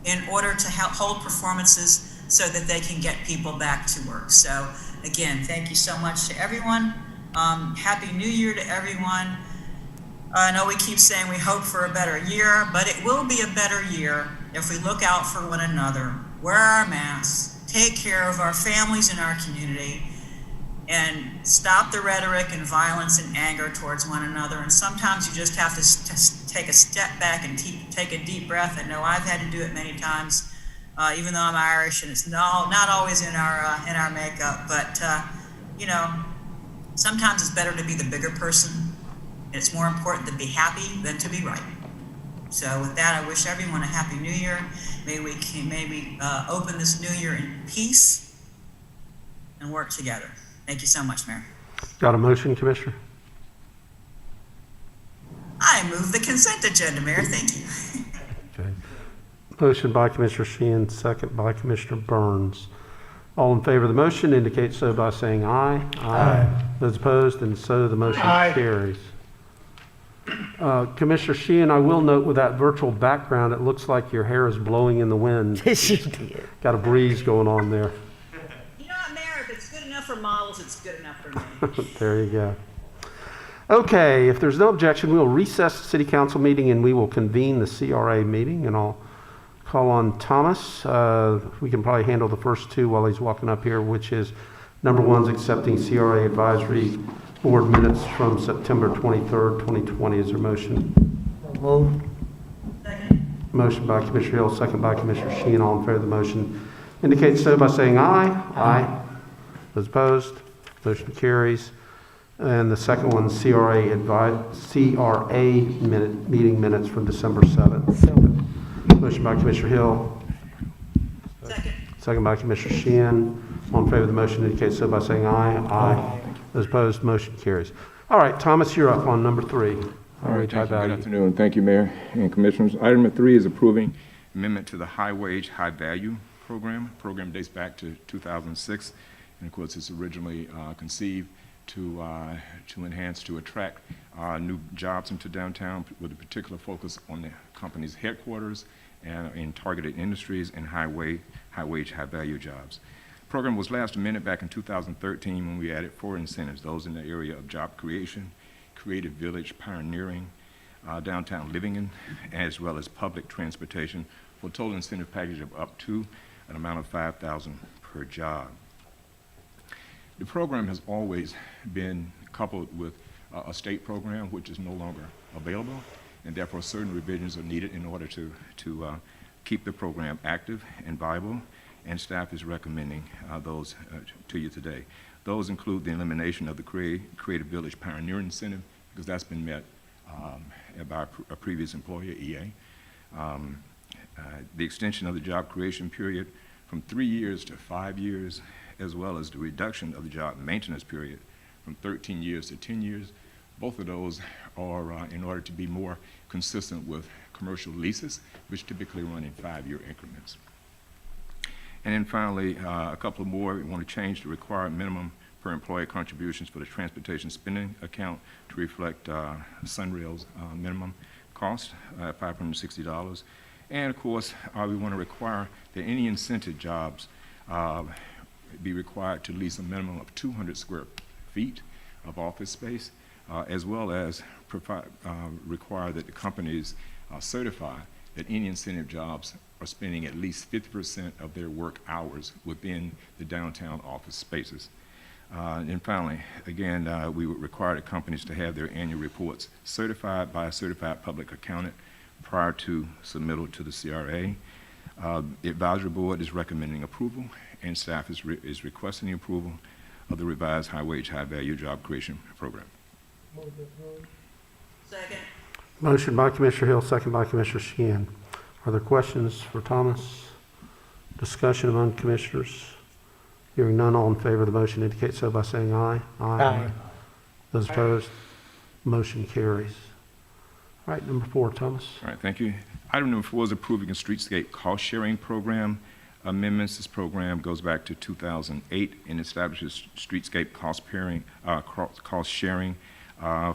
in order to help hold performances so that they can get people back to work. So again, thank you so much to everyone. Happy New Year to everyone. I know we keep saying we hope for a better year, but it will be a better year if we look out for one another, wear our masks, take care of our families and our community, and stop the rhetoric and violence and anger towards one another. And sometimes you just have to take a step back and take a deep breath. I know I've had to do it many times, even though I'm Irish, and it's not always in our makeup. But you know, sometimes it's better to be the bigger person. It's more important to be happy than to be right. So with that, I wish everyone a happy new year. May we open this new year in peace and work together. Thank you so much, Mayor. Got a motion, Commissioner? I move the consent agenda, Mayor. Thank you. Okay. Motion by Commissioner Sheehan, second by Commissioner Burns. All in favor of the motion indicate so by saying aye. Aye. Those opposed, and so the motion Aye. carries. Commissioner Sheehan, I will note with that virtual background, it looks like your hair is blowing in the wind. She did. Got a breeze going on there. You know what, Mayor? If it's good enough for models, it's good enough for me. There you go. Okay, if there's no objection, we will recess the city council meeting and we will convene the CRA meeting, and I'll call on Thomas. We can probably handle the first two while he's walking up here, which is number one is accepting CRA advisory board minutes from September 23rd, 2020. Is there a motion? Move. Motion by Commissioner Hill, second by Commissioner Sheehan. All in favor of the motion indicate so by saying aye. Aye. Those opposed, motion carries. And the second one, CRA meeting minutes from December 7th. So, Motion by Commissioner Hill. Second by Commissioner Sheehan. All in favor of the motion indicate so by saying aye. Aye. Those opposed, motion carries. All right, Thomas, you're up on number 3. All right, thank you. Good afternoon. Thank you, Mayor and Commissioners. Item number 3 is approving amendment to the High Wage, High Value program. The program dates back to 2006, and of course, it's originally conceived to attract new jobs into downtown with a particular focus on the company's headquarters and in targeted industries and high wage, high value jobs. The program was last amended back in 2013 when we added 4 incentives, those in the area of job creation, creative village pioneering, downtown living, as well as public transportation, for a total incentive package of up to an amount of $5,000 per job. The program has always been coupled with a state program, which is no longer available, and therefore certain revisions are needed in order to keep the program active and viable, and staff is recommending those to you today. Those include the elimination of the Creative Village Pioneer Incentive, because that's been met by a previous employer, EA. The extension of the job creation period from 3 years to 5 years, as well as the reduction of the job maintenance period from 13 years to 10 years. Both of those are in order to be more consistent with commercial leases, which typically run in 5-year increments. And then finally, a couple more. We want to change the required minimum per employee contributions for the transportation spending account to reflect Sunrail's minimum cost at $560. And of course, we want to require that any incentive jobs be required to lease a minimum of 200 square feet of office space, as well as require that the companies certify that any incentive jobs are spending at least 50% of their work hours within the downtown office spaces. And finally, again, we would require the companies to have their annual reports certified by a certified public accountant prior to submittal to the CRA. The advisory board is recommending approval, and staff is requesting the approval of the revised high wage, high value job creation program. Second. Motion by Commissioner Hill, second by Commissioner Sheehan. Are there questions for Thomas? Discussion among commissioners? Hearing none, all in favor of the motion indicate so by saying aye. Aye. Those opposed, motion carries. All right, number 4, Thomas. All right, thank you. Item number 4 is approving a streetscape cost sharing program amendments. This program goes back to 2008 and establishes streetscape cost sharing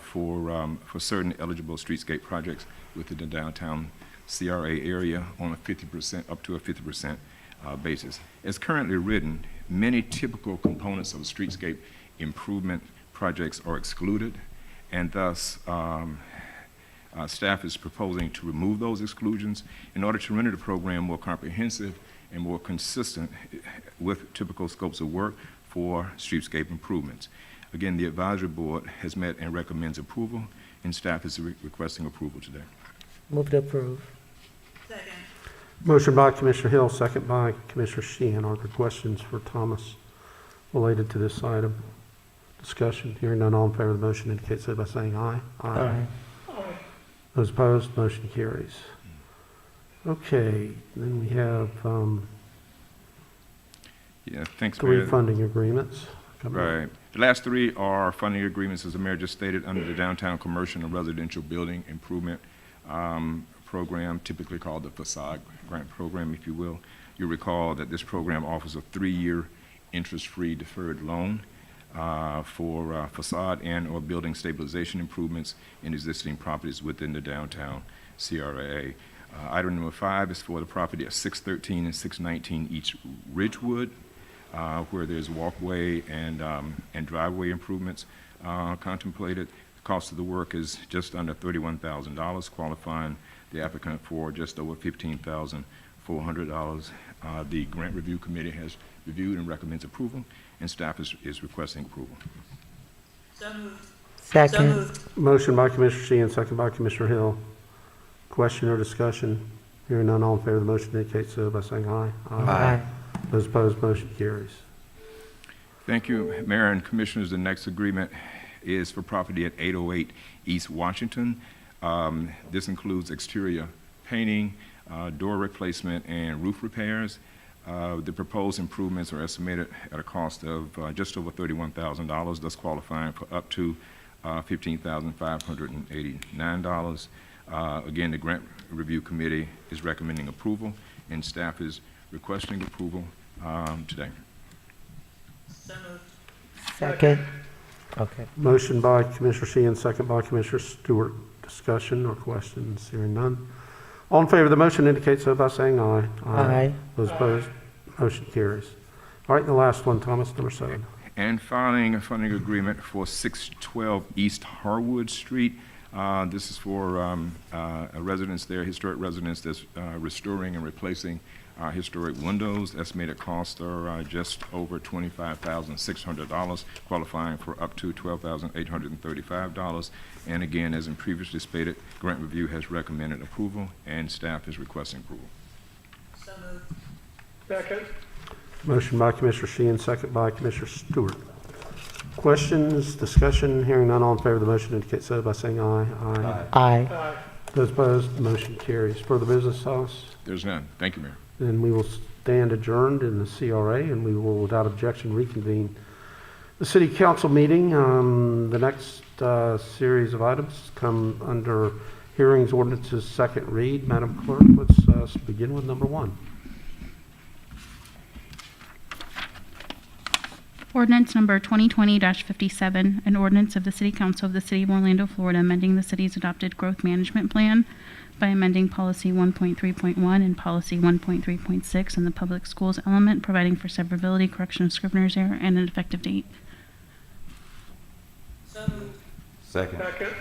for certain eligible streetscape projects within the downtown CRA area on a 50%, up to a 50% basis. As currently written, many typical components of streetscape improvement projects are excluded, and thus staff is proposing to remove those exclusions in order to render the program more comprehensive and more consistent with typical scopes of work for streetscape improvements. Again, the advisory board has met and recommends approval, and staff is requesting approval today. Move to approve. Second. Motion by Commissioner Hill, second by Commissioner Sheehan. Are there questions for Thomas related to this item? Discussion. Hearing none, all in favor of the motion indicate so by saying aye. Aye. Those opposed, motion carries. Okay, then we have Yeah, thanks, three Mayor. funding agreements. coming up. Right. The last three are funding agreements, as the mayor just stated, under the Downtown Commercial and Residential Building Improvement Program, typically called the Facade Grant Program, if you will. You recall that this program offers a 3-year interest-free deferred loan for facade and/or building stabilization improvements in existing properties within the downtown CRA. Item number 5 is for the property at 613 and 619 East Ridgewood, where there's walkway and driveway improvements contemplated. The cost of the work is just under $31,000, qualifying the applicant for just over $15,400. The Grant Review Committee has reviewed and recommends approval, and staff is requesting approval. Second. Motion by Commissioner Sheehan, second by Commissioner Hill. Question or discussion? Hearing none, all in favor of the motion indicate so by saying aye. Aye. Those opposed, motion carries. Thank you, Mayor and Commissioners. The next agreement is for property at 808 East Washington. This includes exterior painting, door replacement, and roof repairs. The proposed improvements are estimated at a cost of just over $31,000, thus qualifying for up to $15,589. Again, the Grant Review Committee is recommending approval, and staff is requesting approval today. Second. Okay. Motion by Commissioner Sheehan, second by Commissioner Stewart. Discussion or questions? Hearing none. All in favor of the motion indicate so by saying aye. Aye. Those opposed, motion carries. All right, and the last one, Thomas, number 7. And filing a funding agreement for 612 East Harwood Street. This is for a residence there, historic residence that's restoring and replacing historic windows. Estimated costs are just over $25,600, qualifying for up to $12,835. And again, as in previously stated, Grant Review has recommended approval, and staff is requesting approval. Second. Motion by Commissioner Sheehan, second by Commissioner Stewart. Questions, discussion? Hearing none, all in favor of the motion indicate so by saying aye. Aye. Those opposed, the motion carries. For the business house, There's none. Thank you, Mayor. then we will stand adjourned in the CRA, and we will, without objection, reconvene the city council meeting. The next series of items come under hearings, ordinances, second read. Madam Clerk, let's begin with number 1. Ordinance number 2020-57, an ordinance of the City Council of the City of Orlando, Florida, amending the city's adopted growth management plan by amending Policy 1.3.1 and Policy 1.3.6 in the public schools element, providing for severability, correction of scrivener's error, and an effective date. Second. Okay.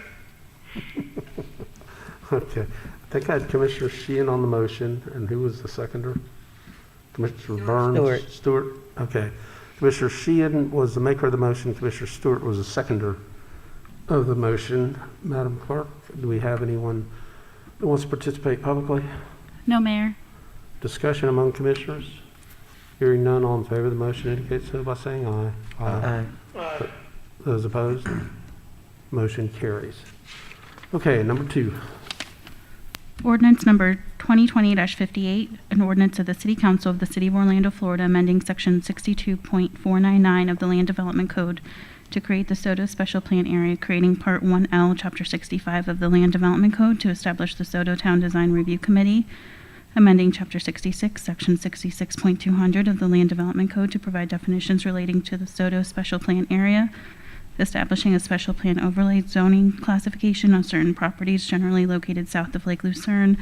I think I had Commissioner Sheehan on the motion, and who was the seconder? Commissioner Burns? Stewart. Okay. Commissioner Sheehan was the maker of the motion. Commissioner Stewart was the seconder of the motion. Madam Clerk, do we have anyone that wants to participate publicly? No, Mayor. Discussion among commissioners? Hearing none, all in favor of the motion indicate so by saying aye. Aye. Those opposed? Motion carries. Okay, number 2. Ordinance number 2020-58, an ordinance of the City Council of the City of Orlando, Florida, amending Section 62.499 of the Land Development Code to create the SODO Special Plan Area, creating Part 1L, Chapter 65 of the Land Development Code to establish the SODO Town Design Review Committee, amending Chapter 66, Section 66.200 of the Land Development Code to provide definitions relating to the SODO Special Plan Area, establishing a special plan overlay zoning classification on certain properties generally located south of Lake Lucerne,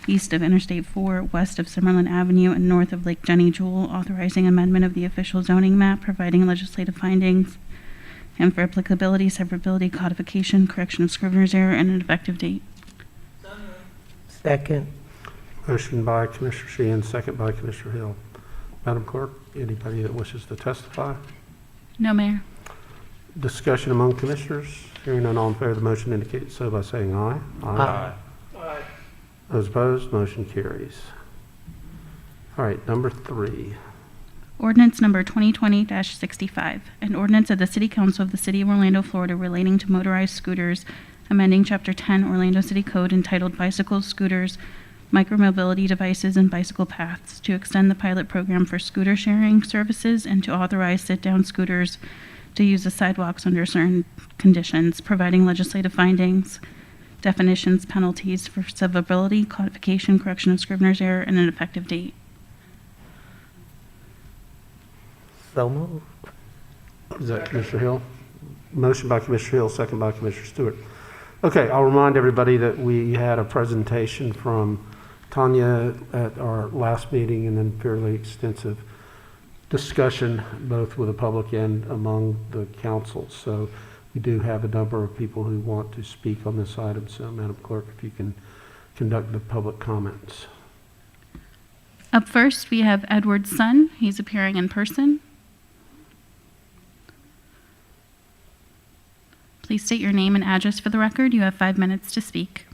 east of Interstate 4, west of Summerlin Avenue, and north of Lake Jenny Jewel, authorizing amendment of the official zoning map, providing legislative findings, and for applicability, severability, codification, correction of scrivener's error, and an effective date. Second. Motion by Commissioner Sheehan, second by Commissioner Hill. Madam Clerk, anybody that wishes to testify? No, Mayor. Discussion among commissioners? Hearing none, all in favor of the motion indicate so by saying aye. Aye. Those opposed, motion carries. All right, number 3. Ordinance number 2020-65, an ordinance of the City Council of the City of Orlando, Florida, relating to motorized scooters, amending Chapter 10 Orlando City Code entitled Bicycles, Scooters, Micromobility Devices, and Bicycle Paths to extend the pilot program for scooter sharing services and to authorize sit-down scooters to use the sidewalks under certain conditions, providing legislative findings, definitions, penalties for severability, codification, correction of Scrivener's error, and an effective date. So moved. Is that Commissioner Hill? Motion by Commissioner Hill, second by Commissioner Stewart. Okay, I'll remind everybody that we had a presentation from Tanya at our last meeting and then fairly extensive discussion both with the public and among the council. So we do have a number of people who want to speak on this item. So Madam Clerk, if you can conduct the public comments. Up first, we have Edward Sun. He's appearing in person. Please state your name and address for the record. You have 5 minutes to speak.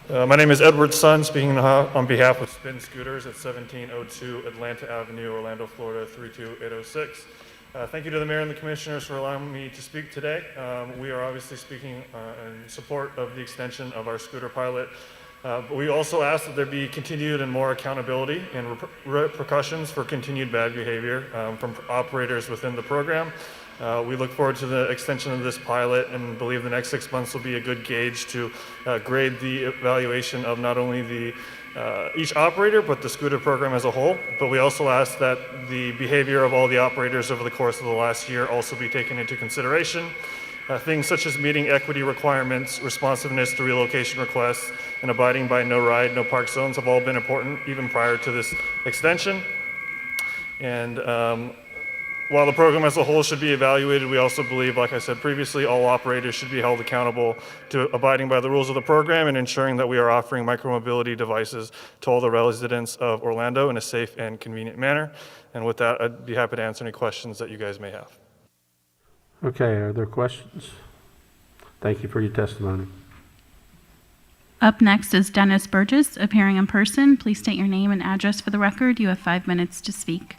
My name is Edward Sun, speaking on behalf of Spin Scooters at 1702 Atlanta Avenue, Orlando, Florida 32806. Thank you to the Mayor and the Commissioners for allowing me to speak today. We are obviously speaking in support of the extension of our scooter pilot, but we also ask that there be continued and more accountability and repercussions for continued bad behavior from operators within the program. We look forward to the extension of this pilot and believe the next 6 months will be a good gauge to grade the evaluation of not only each operator, but the scooter program as a whole. But we also ask that the behavior of all the operators over the course of the last year also be taken into consideration. Things such as meeting equity requirements, responsiveness to relocation requests, and abiding by no ride, no park zones have all been important even prior to this extension. And while the program as a whole should be evaluated, we also believe, like I said previously, all operators should be held accountable to abiding by the rules of the program and ensuring that we are offering micromobility devices to all the residents of Orlando in a safe and convenient manner. And with that, I'd be happy to answer any questions that you guys may have. Okay, are there questions? Thank you for your testimony. Up next is Dennis Burgess, appearing in person. Please state your name and address for the record. You have 5 minutes to speak.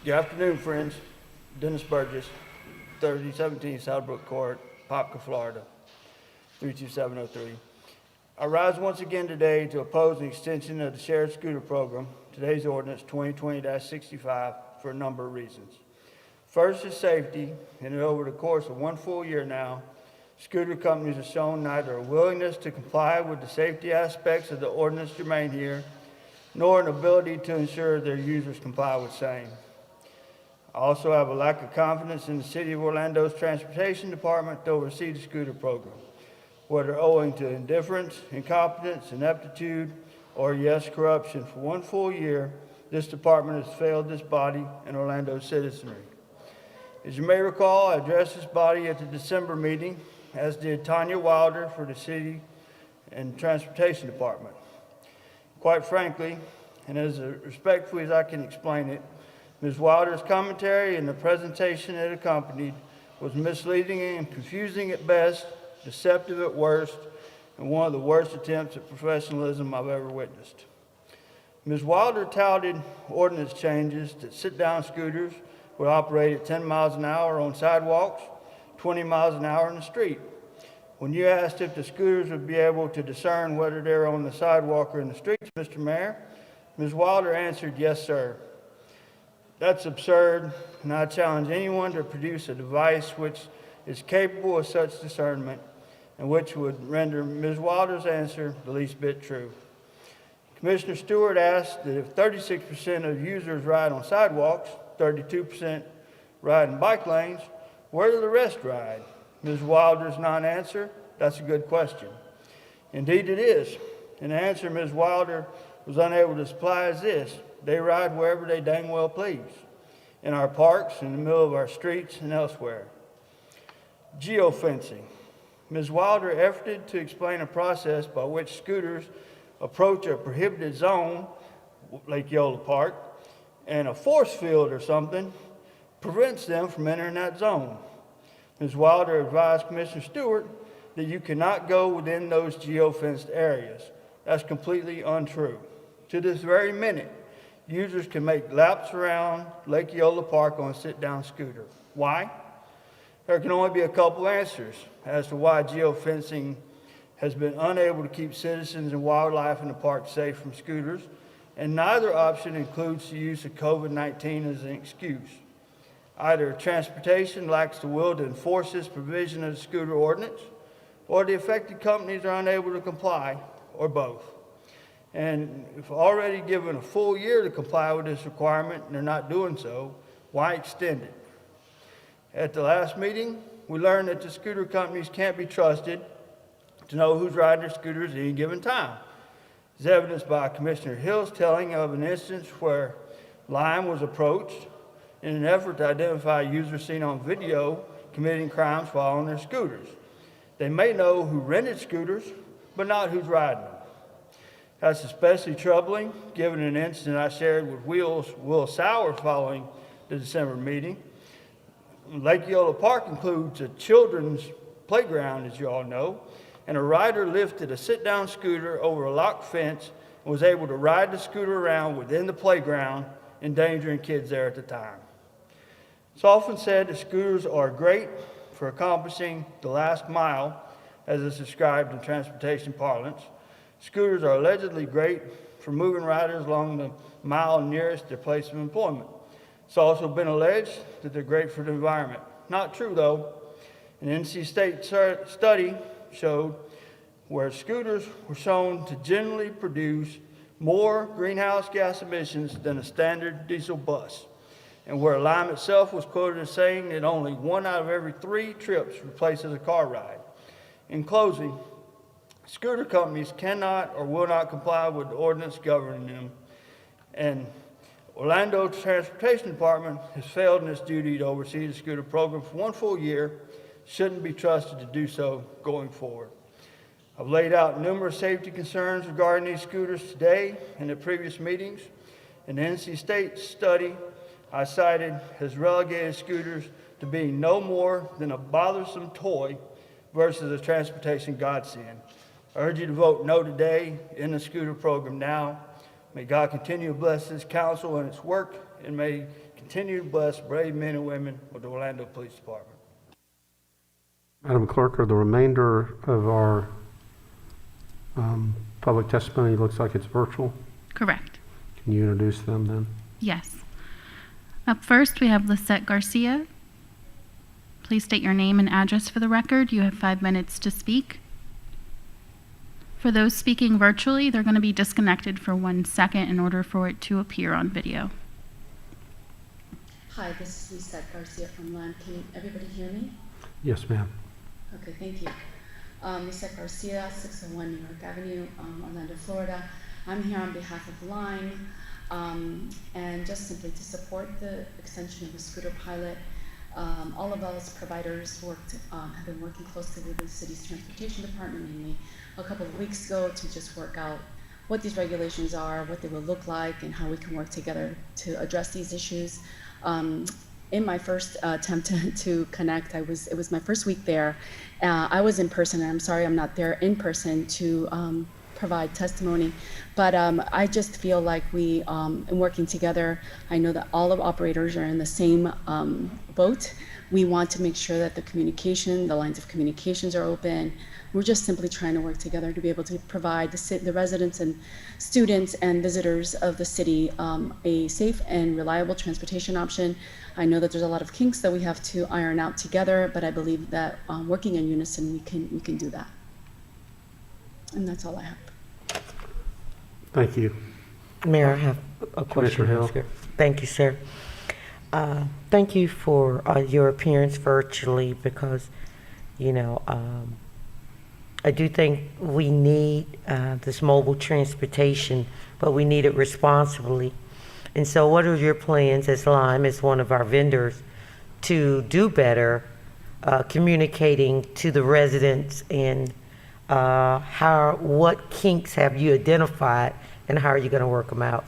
Good afternoon, friends. Dennis Burgess, 3017 Southbrook Court, Popka, Florida, 32703. I rise once again today to oppose the extension of the shared scooter program, today's ordinance 2020-65, for a number of reasons. First is safety, and over the course of 1 full year now, scooter companies have shown neither a willingness to comply with the safety aspects of the ordinance germane here, nor an ability to ensure their users comply with same. I also have a lack of confidence in the City of Orlando's Transportation Department to oversee the scooter program, whether owing to indifference, incompetence, ineptitude, or yes, corruption. For 1 full year, this department has failed this body and Orlando's citizenry. As you may recall, I addressed this body at the December meeting, as did Tanya Wilder for the City and Transportation Department. Quite frankly, and as respectfully as I can explain it, Ms. Wilder's commentary and the presentation it accompanied was misleading and confusing at best, deceptive at worst, and one of the worst attempts at professionalism I've ever witnessed. Ms. Wilder touted ordinance changes that sit-down scooters would operate at 10 miles an hour on sidewalks, 20 miles an hour in the street. When you asked if the scooters would be able to discern whether they're on the sidewalk or in the streets, Mr. Mayor, Ms. Wilder answered, "Yes, sir." That's absurd, and I challenge anyone to produce a device which is capable of such discernment and which would render Ms. Wilder's answer the least bit true. Commissioner Stewart asked that if 36% of users ride on sidewalks, 32% ride in bike lanes, where do the rest ride? Ms. Wilder's non-answer, that's a good question. Indeed it is, and the answer Ms. Wilder was unable to supply is this: they ride wherever they dang well please, in our parks, in the middle of our streets, and elsewhere. Geofencing. Ms. Wilder efforted to explain a process by which scooters approach a prohibited zone, Lake Yola Park, and a force field or something prevents them from entering that zone. Ms. Wilder advised Commissioner Stewart that you cannot go within those geofenced areas. That's completely untrue. To this very minute, users can make laps around Lake Eola Park on a sit-down scooter. Why? There can only be a couple answers as to why geofencing has been unable to keep citizens and wildlife in the park safe from scooters, and neither option includes the use of COVID-19 as an excuse. Either transportation lacks the will to enforce this provision of the scooter ordinance, or the affected companies are unable to comply, or both. And if already given a full year to comply with this requirement and they're not doing so, why extend it? At the last meeting, we learned that the scooter companies can't be trusted to know who's riding their scooters at any given time. As evidenced by Commissioner Hill's telling of an instance where Lime was approached in an effort to identify users seen on video committing crimes while on their scooters. They may know who rented scooters, but not who's riding them. That's especially troubling given an incident I shared with Will Sauer following the December meeting. Lake Eola Park includes a children's playground, as you all know, and a rider lifted a sit-down scooter over a locked fence and was able to ride the scooter around within the playground, endangering kids there at the time. It's often said that scooters are great for accomplishing the last mile, as is described in transportation parlance. Scooters are allegedly great for moving riders along the mile nearest their place of employment. It's also been alleged that they're great for the environment. Not true, though. An NC State study showed where scooters were shown to generally produce more greenhouse gas emissions than a standard diesel bus, and where Lime itself was quoted as saying that only 1 out of every 3 trips replaces a car ride. In closing, scooter companies cannot or will not comply with the ordinance governing them, and Orlando Transportation Department has failed in its duty to oversee the scooter program for 1 full year, shouldn't be trusted to do so going forward. I've laid out numerous safety concerns regarding these scooters today and at previous meetings, and the NC State study I cited has relegated scooters to being no more than a bothersome toy versus a transportation godsend. I urge you to vote no today in the scooter program now. May God continue to bless this council and its work, and may continue to bless brave men and women of the Orlando Police Department. Madam Clerk, are the remainder of our public testimony looks like it's virtual? Correct. Can you introduce them then? Yes. Up first, we have Lisette Garcia. Please state your name and address for the record. You have 5 minutes to speak. For those speaking virtually, they're going to be disconnected for 1 second in order for it to appear on video. Hi, this is Lisette Garcia from Lime. Can everybody hear me? Yes, ma'am. Okay, thank you. Lisette Garcia, 601 New York Avenue, Orlando, Florida. I'm here on behalf of Lime, and just simply to support the extension of the scooter pilot. All of us providers have been working closely with the city's transportation department, mainly a couple of weeks ago, to just work out what these regulations are, what they will look like, and how we can work together to address these issues. In my first attempt to connect, it was my first week there. I was in person, and I'm sorry I'm not there in person to provide testimony, but I just feel like we, in working together, I know that all of operators are in the same boat. We want to make sure that the lines of communications are open. We're just simply trying to work together to be able to provide the residents and students and visitors of the city a safe and reliable transportation option. I know that there's a lot of kinks that we have to iron out together, but I believe that working in unison, we can do that. And that's all I have. Thank you. Mayor, I have a question. Commissioner Hill. Thank you, sir. Thank you for your appearance virtually, because, I do think we need this mobile transportation, but we need it responsibly. And so what are your plans as Lime, as one of our vendors, to do better communicating to the residents, and what kinks have you identified, and how are you going to work them out?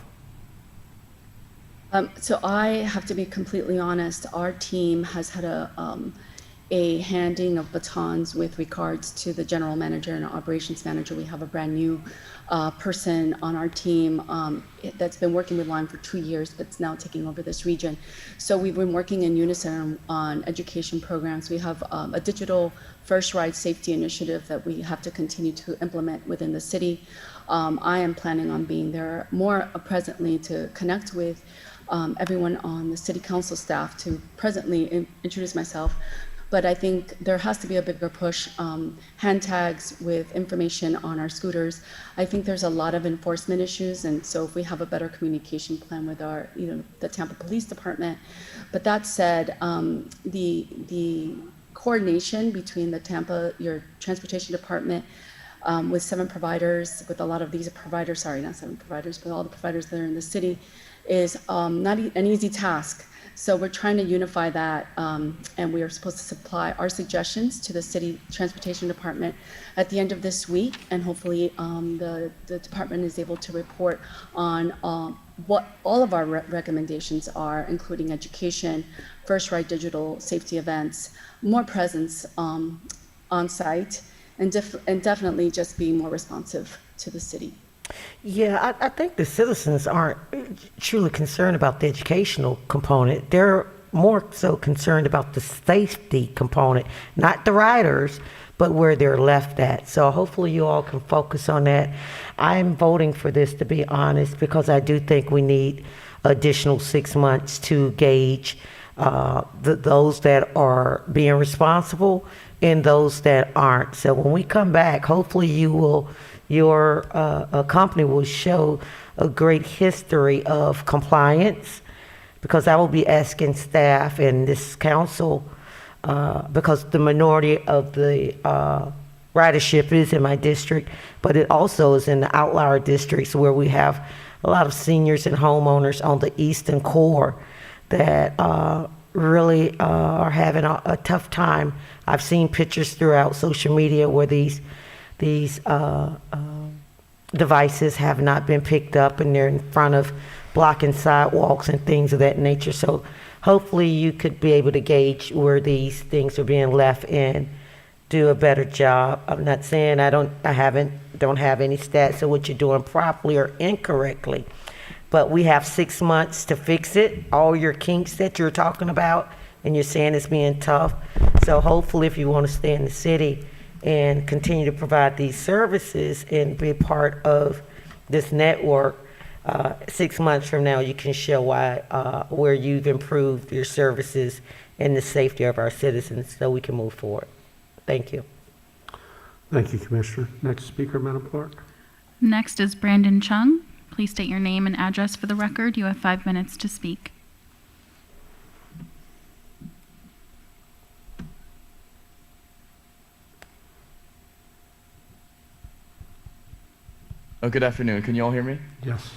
So I have to be completely honest, our team has had a handing of batons with regards to the general manager and operations manager. We have a brand new person on our team that's been working with Lyme for 2 years, but it's now taking over this region. So we've been working in unison on education programs. We have a digital first ride safety initiative that we have to continue to implement within the city. I am planning on being there more presently to connect with everyone on the city council staff to presently introduce myself. But I think there has to be a bigger push, hand tags with information on our scooters. I think there's a lot of enforcement issues, and so if we have a better communication plan with our, the Tampa Police Department. But that said, the coordination between the your transportation department with 7 providers, with a lot of these providers, sorry, not 7 providers, but all the providers that are in the city, is not an easy task. So we're trying to unify that, and we are supposed to supply our suggestions to the city transportation department at the end of this week, and hopefully the department is able to report on what all of our recommendations are, including education, first ride digital safety events, more presence on site, and definitely just being more responsive to the city. Yeah, I think the citizens aren't truly concerned about the educational component. They're more so concerned about the safety component, not the riders, but where they're left at. So hopefully you all can focus on that. I'm voting for this, to be honest, because I do think we need additional 6 months to gauge those that are being responsible and those that aren't. So when we come back, hopefully your company will show a great history of compliance, because I will be asking staff and this council, because the minority of the ridership is in my district, but it also is in the outlier districts where we have a lot of seniors and homeowners on the eastern core that really are having a tough time. I've seen pictures throughout social media where these devices have not been picked up, and they're in front of blocking sidewalks and things of that nature. So hopefully you could be able to gauge where these things are being left and do a better job. I'm not saying I don't have any stats of what you're doing properly or incorrectly, but we have 6 months to fix it. All your kinks that you're talking about, and you're saying it's being tough. So hopefully if you want to stay in the city and continue to provide these services and be part of this network, 6 months from now, you can show where you've improved your services and the safety of our citizens, so we can move forward. Thank you. Thank you, Commissioner. Next speaker, Madam Clerk. Next is Brandon Chung. Please state your name and address for the record. You have 5 minutes to speak. Oh, good afternoon. Can you all hear me? Yes.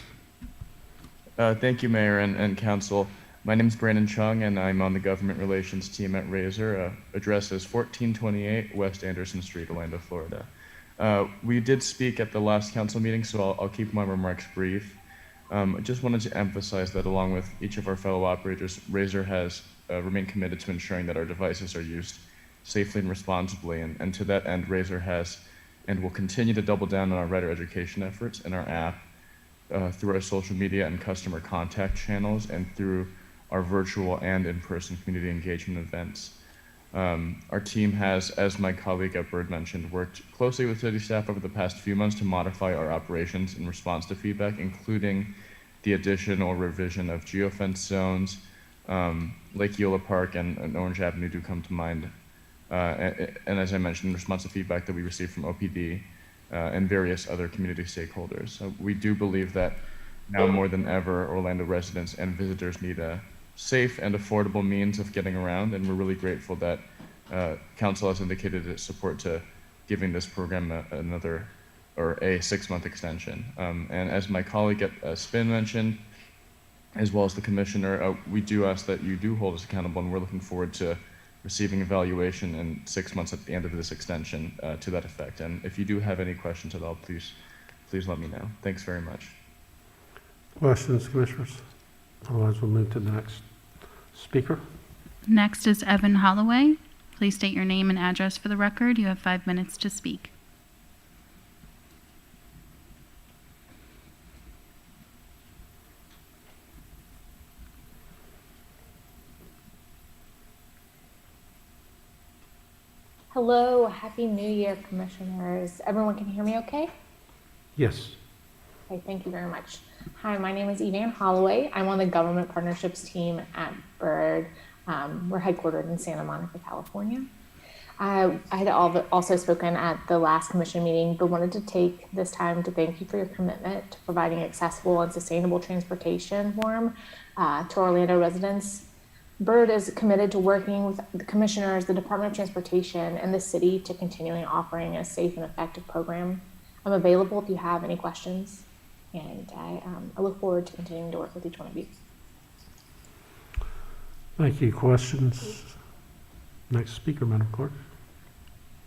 Thank you, Mayor and Council. My name is Brandon Chung, and I'm on the Government Relations team at Razor. Address is 1428 West Anderson Street, Orlando, Florida. We did speak at the last council meeting, so I'll keep my remarks brief. I just wanted to emphasize that along with each of our fellow operators, Razor has remained committed to ensuring that our devices are used safely and responsibly. And to that end, Razor has and will continue to double down on our rider education efforts in our app, through our social media and customer contact channels, and through our virtual and in-person community engagement events. Our team has, as my colleague Ed Bird mentioned, worked closely with city staff over the past few months to modify our operations in response to feedback, including the addition or revision of geofence zones. Lake Eola Park and Orange Avenue do come to mind. And as I mentioned, in response to feedback that we received from OPD and various other community stakeholders. So we do believe that now more than ever, Orlando residents and visitors need a safe and affordable means of getting around, and we're really grateful that Council has indicated its support to giving this program a 6-month extension. And as my colleague at Spin mentioned, as well as the Commissioner, we do ask that you do hold us accountable, and we're looking forward to receiving evaluation in 6 months at the end of this extension to that effect. And if you do have any questions at all, please let me know. Thanks very much. Questions, Commissioners? Otherwise, we'll move to the next speaker. Next is Evan Holloway. Please state your name and address for the record. You have 5 minutes to speak. Hello, Happy New Year, Commissioners. Everyone can hear me okay? Yes. Okay, thank you very much. Hi, my name is Evan Holloway. I'm on the Government Partnerships team at Bird. We're headquartered in Santa Monica, California. I had also spoken at the last commission meeting, but wanted to take this time to thank you for your commitment to providing accessible and sustainable transportation for to Orlando residents. Bird is committed to working with the commissioners, the Department of Transportation, and the city to continuing offering a safe and effective program. I'm available if you have any questions, and I look forward to continuing to work with each one of you. Thank you. Questions? Next speaker, Madam Clerk.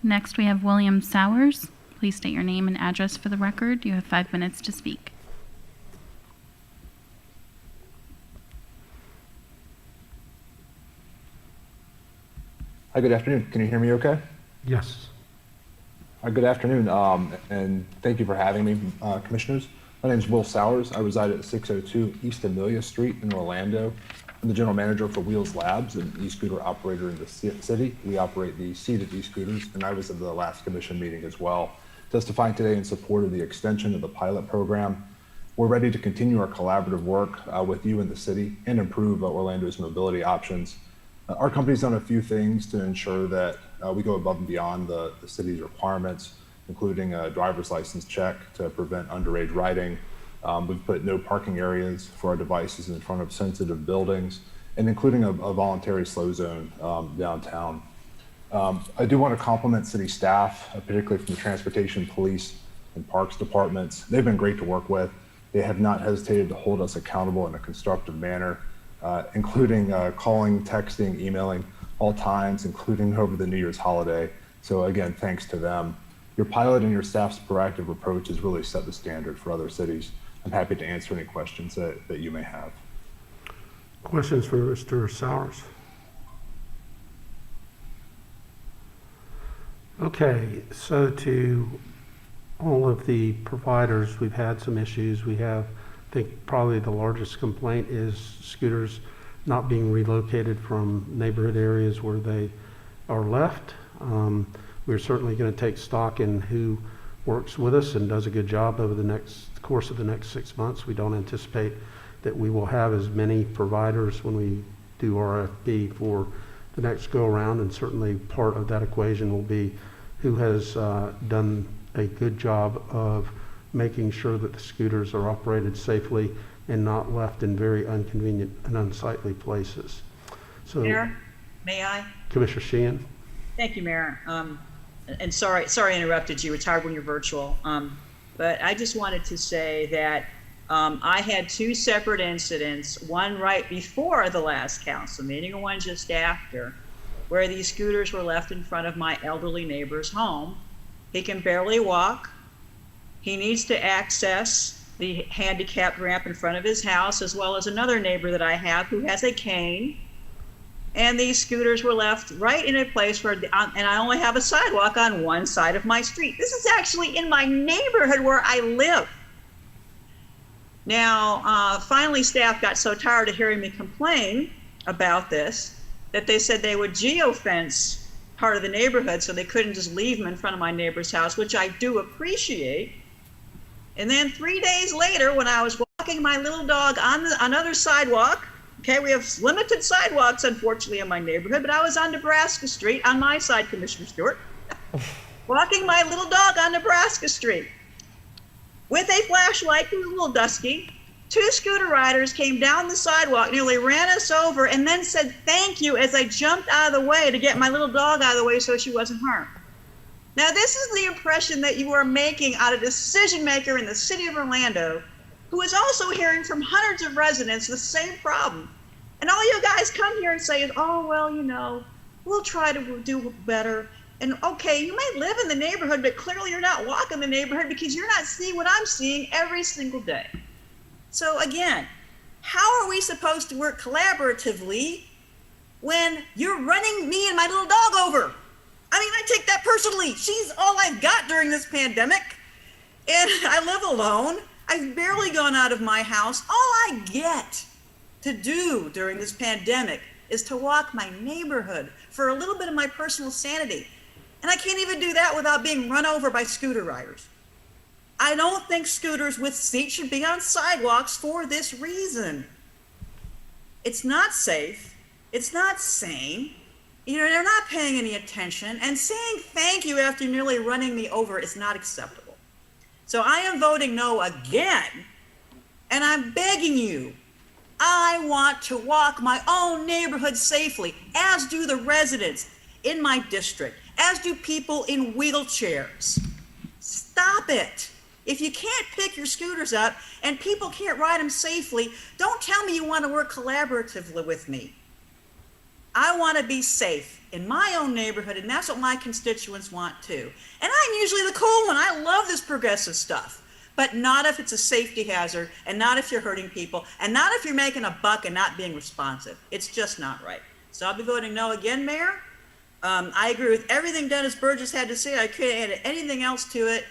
Next, we have William Sowers. Please state your name and address for the record. You have 5 minutes to speak. Hi, good afternoon. Can you hear me okay? Yes. Good afternoon, and thank you for having me, Commissioners. My name is Will Sowers. I reside at 602 East Amelia Street in Orlando. I'm the general manager for Wheels Labs, an e-scooter operator in the city. We operate the seated e-scooters, and I was at the last commission meeting as well, testifying today in support of the extension of the pilot program. We're ready to continue our collaborative work with you in the city and improve Orlando's mobility options. Our company's done a few things to ensure that we go above and beyond the city's requirements, including a driver's license check to prevent underage riding. We've put no parking areas for our devices in front of sensitive buildings, and including a voluntary slow zone downtown. I do want to compliment city staff, particularly from the transportation, police, and parks departments. They've been great to work with. They have not hesitated to hold us accountable in a constructive manner, including calling, texting, emailing, all times, including over the New Year's holiday. So again, thanks to them. Your pilot and your staff's proactive approach has really set the standard for other cities. I'm happy to answer any questions that you may have. Questions for Mr. Sowers? Okay, so to all of the providers, we've had some issues. We have, I think probably the largest complaint is scooters not being relocated from neighborhood areas where they are left. We're certainly going to take stock in who works with us and does a good job over the course of the next 6 months. We don't anticipate that we will have as many providers when we do RFP for the next go around, and certainly part of that equation will be who has done a good job of making sure that the scooters are operated safely and not left in very inconvenient and unsightly places. So, Mayor, may I? Commissioner Sheehan. Thank you, Mayor. And sorry I interrupted you. It's hard when you're virtual. But I just wanted to say that I had 2 separate incidents, one right before the last council meeting and one just after, where these scooters were left in front of my elderly neighbor's home. He can barely walk. He needs to access the handicapped ramp in front of his house, as well as another neighbor that I have who has a cane. And these scooters were left right in a place where, and I only have a sidewalk on one side of my street. This is actually in my neighborhood where I live. Now, finally, staff got so tired of hearing me complain about this that they said they would geofence part of the neighborhood so they couldn't just leave them in front of my neighbor's house, which I do appreciate. And then 3 days later, when I was walking my little dog on another sidewalk, okay, we have limited sidewalks, unfortunately, in my neighborhood, but I was on Nebraska Street, on my side, Commissioner Stewart, walking my little dog on Nebraska Street with a flashlight. It was a little dusky. 2 scooter riders came down the sidewalk, nearly ran us over, and then said thank you as I jumped out of the way to get my little dog out of the way so she wasn't harmed. Now, this is the impression that you are making out of a decision maker in the city of Orlando, who is also hearing from hundreds of residents the same problem. And all you guys come here and say is, oh, well, you know, we'll try to do better. And okay, you may live in the neighborhood, but clearly you're not walking the neighborhood because you're not seeing what I'm seeing every single day. So again, How are we supposed to work collaboratively when you're running me and my little dog over? I mean, I take that personally. She's all I've got during this pandemic. And I live alone. I've barely gone out of my house. All I get to do during this pandemic is to walk my neighborhood for a little bit of my personal sanity. And I can't even do that without being run over by scooter riders. I don't think scooters with seats should be on sidewalks for this reason. It's not safe. It's not sane. You know, they're not paying any attention. And saying thank you after nearly running me over is not acceptable. So I am voting no again. And I'm begging you, I want to walk my own neighborhood safely, as do the residents in my district, as do people in wheelchairs. Stop it. If you can't pick your scooters up and people can't ride them safely, don't tell me you want to work collaboratively with me. I want to be safe in my own neighborhood, and that's what my constituents want too. And I'm usually the cool one. I love this progressive stuff, but not if it's a safety hazard, and not if you're hurting people, and not if you're making a buck and not being responsive. It's just not right. So I'll be voting no again, Mayor. I agree with everything Dennis Burgess had to say. I couldn't add anything else to it.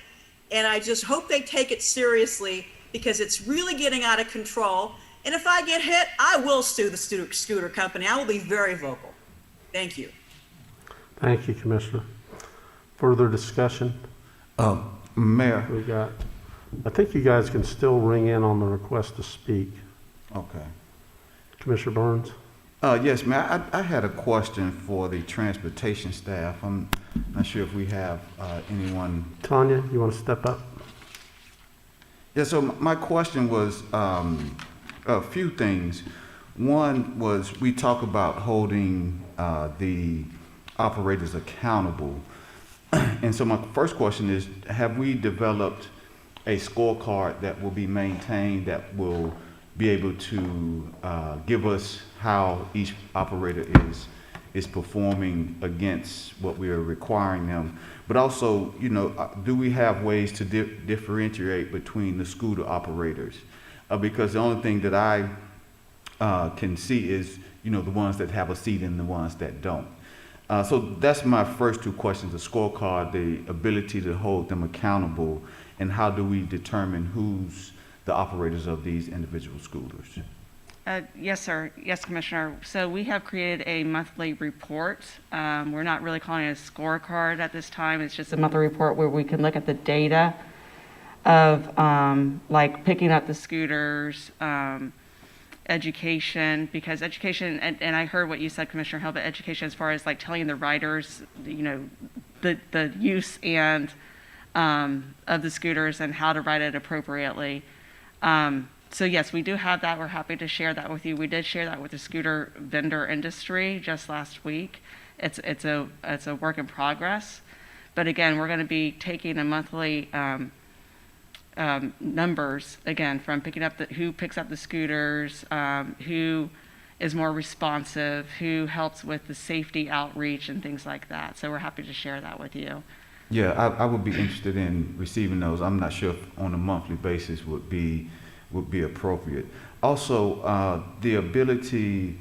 And I just hope they take it seriously, because it's really getting out of control. And if I get hit, I will sue the scooter company. I will be very vocal. Thank you. Thank you, Commissioner. Further discussion? Mayor. We got, I think you guys can still ring in on the request to speak. Okay. Commissioner Burns? Yes, Mayor. I had a question for the transportation staff. I'm not sure if we have anyone. Tanya, you want to step up? Yeah, so my question was a few things. One was, we talk about holding the operators accountable. And so my first question is, have we developed a scorecard that will be maintained, that will be able to give us how each operator is performing against what we are requiring them? But also, you know, do we have ways to differentiate between the scooter operators? Because the only thing that I can see is, you know, the ones that have a seat and the ones that don't. So that's my first two questions: the scorecard, the ability to hold them accountable, and how do we determine who's the operators of these individual scooters? Yes, sir. Yes, Commissioner. So we have created a monthly report. We're not really calling it a scorecard at this time. It's just a monthly report where we can look at the data of like picking up the scooters, education, because education, and I heard what you said, Commissioner Hill, but education as far as like telling the riders, you know, the use and of the scooters and how to ride it appropriately. So yes, we do have that. We're happy to share that with you. We did share that with the scooter vendor industry just last week. It's a work in progress, but again, we're going to be taking the monthly numbers again from picking up who picks up the scooters, who is more responsive, who helps with the safety outreach and things like that. So we're happy to share that with you. Yeah, I would be interested in receiving those. I'm not sure if on a monthly basis would be appropriate. Also, the ability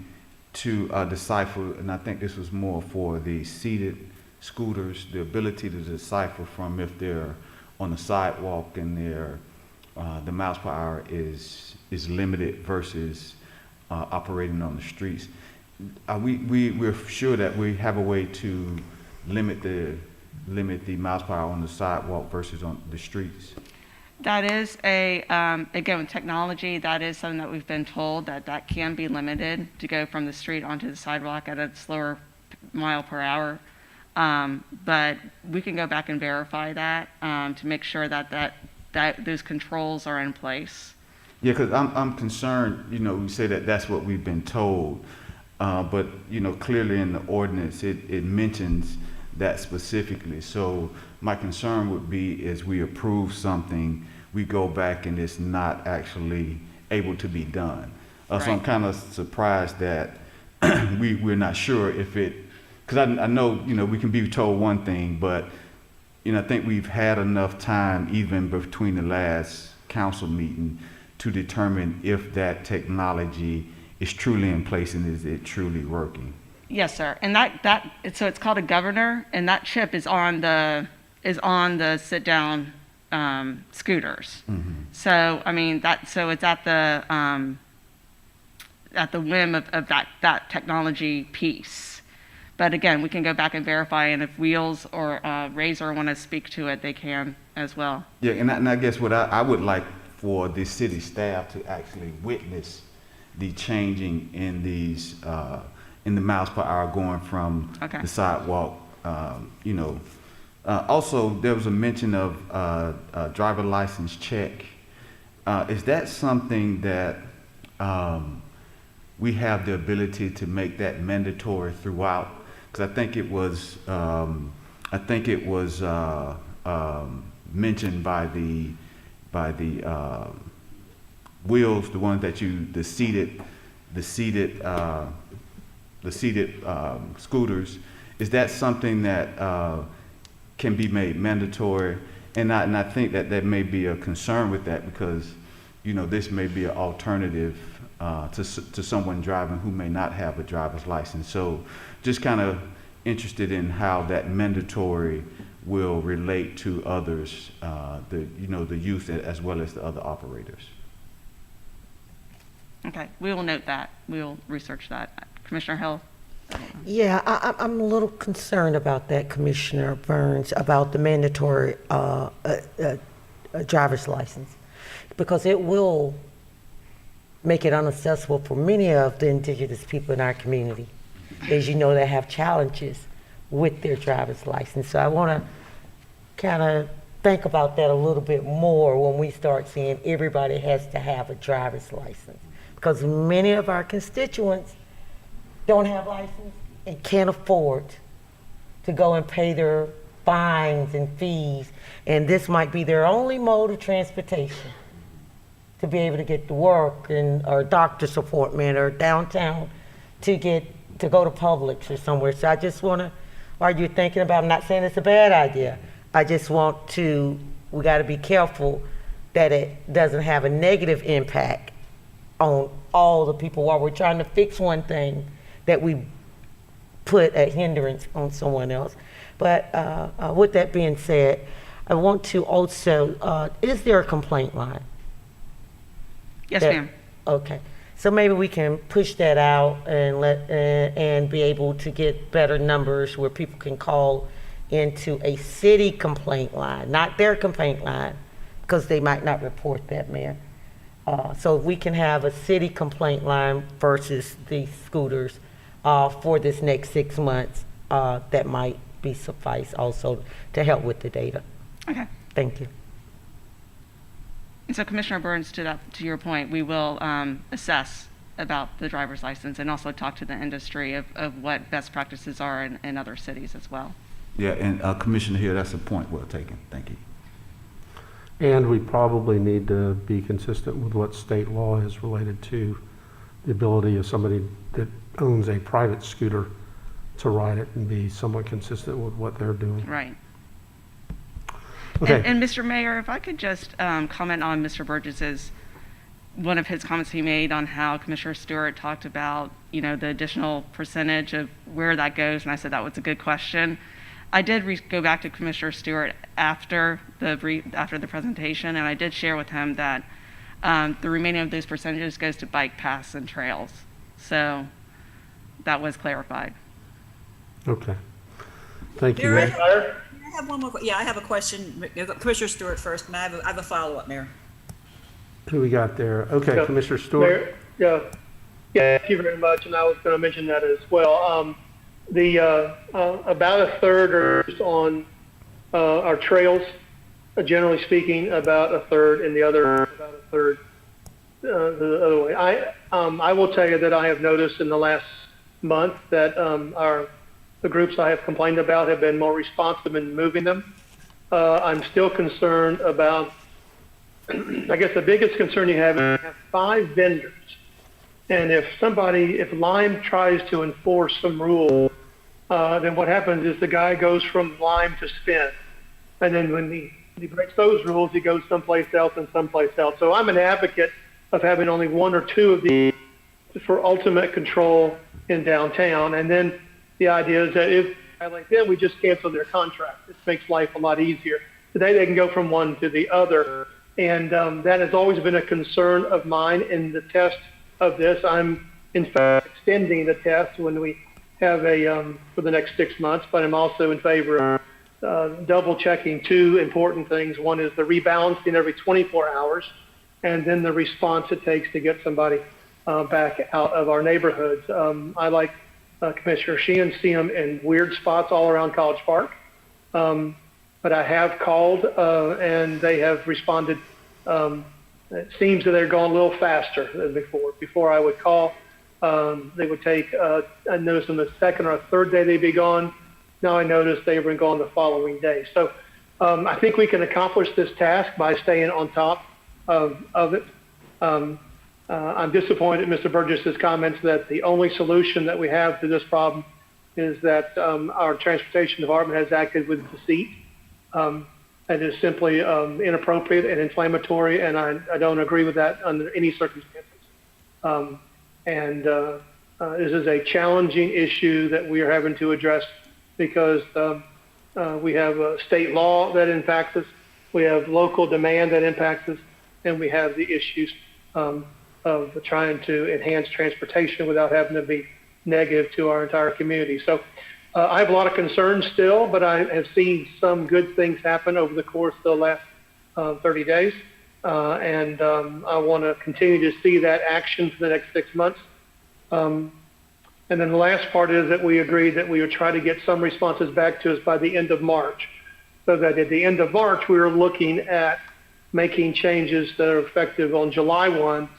to decipher, and I think this was more for the seated scooters, the ability to decipher from if they're on the sidewalk and the miles per hour is limited versus operating on the streets. We're sure that we have a way to limit the miles per hour on the sidewalk versus on the streets. That is again, with technology, that is something that we've been told that can be limited to go from the street onto the sidewalk at a slower mile per hour. But we can go back and verify that to make sure that those controls are in place. Yeah, because I'm concerned, you know, we say that that's what we've been told, but, you know, clearly in the ordinance, it mentions that specifically. So my concern would be is we approve something, we go back and it's not actually able to be done. So I'm kind of surprised that we're not sure if it, because I know, you know, we can be told one thing, but, you know, I think we've had enough time even between the last council meeting to determine if that technology is truly in place and is it truly working. Yes, sir. And so it's called a governor, and that chip is on the sit-down scooters. So I mean so it's at the whim of that technology piece. But again, we can go back and verify, and if Wheels or Razor want to speak to it, they can as well. Yeah, and I guess what I would like for the city staff to actually witness the changing in these in the miles per hour going from the sidewalk. Also, there was a mention of driver license check. Is that something that we have the ability to make that mandatory throughout? Because I think it was mentioned by the Wheels, the ones that the seated scooters. Is that something that can be made mandatory? And I think that there may be a concern with that because, this may be an alternative to someone driving who may not have a driver's license. So just kind of interested in how that mandatory will relate to others, the youth as well as the other operators. Okay, we will note that. We will research that. Commissioner Hill? Yeah, I'm a little concerned about that, Commissioner Burns, about the mandatory driver's license, because it will make it unaccessible for many of the indigenous people in our community. As you know, they have challenges with their driver's license. So I want to kind of think about that a little bit more when we start seeing everybody has to have a driver's license, because many of our constituents don't have license and can't afford to go and pay their fines and fees, and this might be their only mode of transportation to be able to get to work or doctor's appointment or downtown to go to Publix or somewhere. So I just want to, are you thinking about, I'm not saying it's a bad idea, I just want to, we got to be careful that it doesn't have a negative impact on all the people while we're trying to fix one thing, that we put a hindrance on someone else. But with that being said, I want to also, is there a complaint line? Yes, ma'am. Okay, so maybe we can push that out and be able to get better numbers where people can call into a city complaint line, not their complaint line, because they might not report that, Mayor. So we can have a city complaint line versus the scooters for this next 6 months, that might be suffice also to help with the data. Okay. Thank you. And so Commissioner Burns, to your point, we will assess about the driver's license and also talk to the industry of what best practices are in other cities as well. Yeah, and Commissioner Hill, that's a point well taken. Thank you. And we probably need to be consistent with what state law is related to the ability of somebody that owns a private scooter to ride it and be somewhat consistent with what they're doing. Right. Okay. And Mr. Mayor, if I could just comment on Mr. Burgess's, one of his comments he made on how Commissioner Stewart talked about, the additional percentage of where that goes, and I said that was a good question. I did go back to Commissioner Stewart after the presentation, and I did share with him that the remaining of those percentages goes to bike paths and trails. So that was clarified. Okay. Thank you. Mayor, I have one more. Yeah, I have a question. Commissioner Stewart first, and I have a follow-up, Mayor. Who we got there? Okay, Yeah. Commissioner Stewart. Mayor, yeah, thank you very much, and I was going to mention that as well. About a third are on our trails, generally speaking, about a third, and the other about a third the other way. I will tell you that I have noticed in the last month that the groups I have complained about have been more responsive in moving them. I'm still concerned about, I guess the biggest concern you have is you have 5 vendors. And if Lime tries to enforce some rule, then what happens is the guy goes from Lime to Spin. And then when he breaks those rules, he goes someplace else and someplace else. So I'm an advocate of having only one or two of these for ultimate control in downtown. And then the idea is that if I like them, we just cancel their contract. It makes life a lot easier. Today they can go from one to the other. And that has always been a concern of mine in the test of this. I'm in fact extending the test when we have for the next 6 months, but I'm also in favor of double checking two important things. One is the rebalancing every 24 hours, and then the response it takes to get somebody back out of our neighborhoods. I like Commissioner Sheehan, see them in weird spots all around College Park. But I have called and they have responded. It seems that they're going a little faster than before. Before I would call, they would take, I noticed on the second or third day they'd be gone. Now I noticed they were gone the following day. So I think we can accomplish this task by staying on top of it. I'm disappointed in Mr. Burgess's comments that the only solution that we have to this problem is that our transportation department has acted with deceit. That is simply inappropriate and inflammatory, and I don't agree with that under any circumstances. This is a challenging issue that we are having to address because we have a state law that impacts us, we have local demand that impacts us, and we have the issues of trying to enhance transportation without having to be negative to our entire community. So I have a lot of concerns still, but I have seen some good things happen over the course of the last 30 days. I want to continue to see that action for the next 6 months. And then the last part is that we agreed that we would try to get some responses back to us by the end of March, so that at the end of March, we were looking at making changes that are effective on July 1,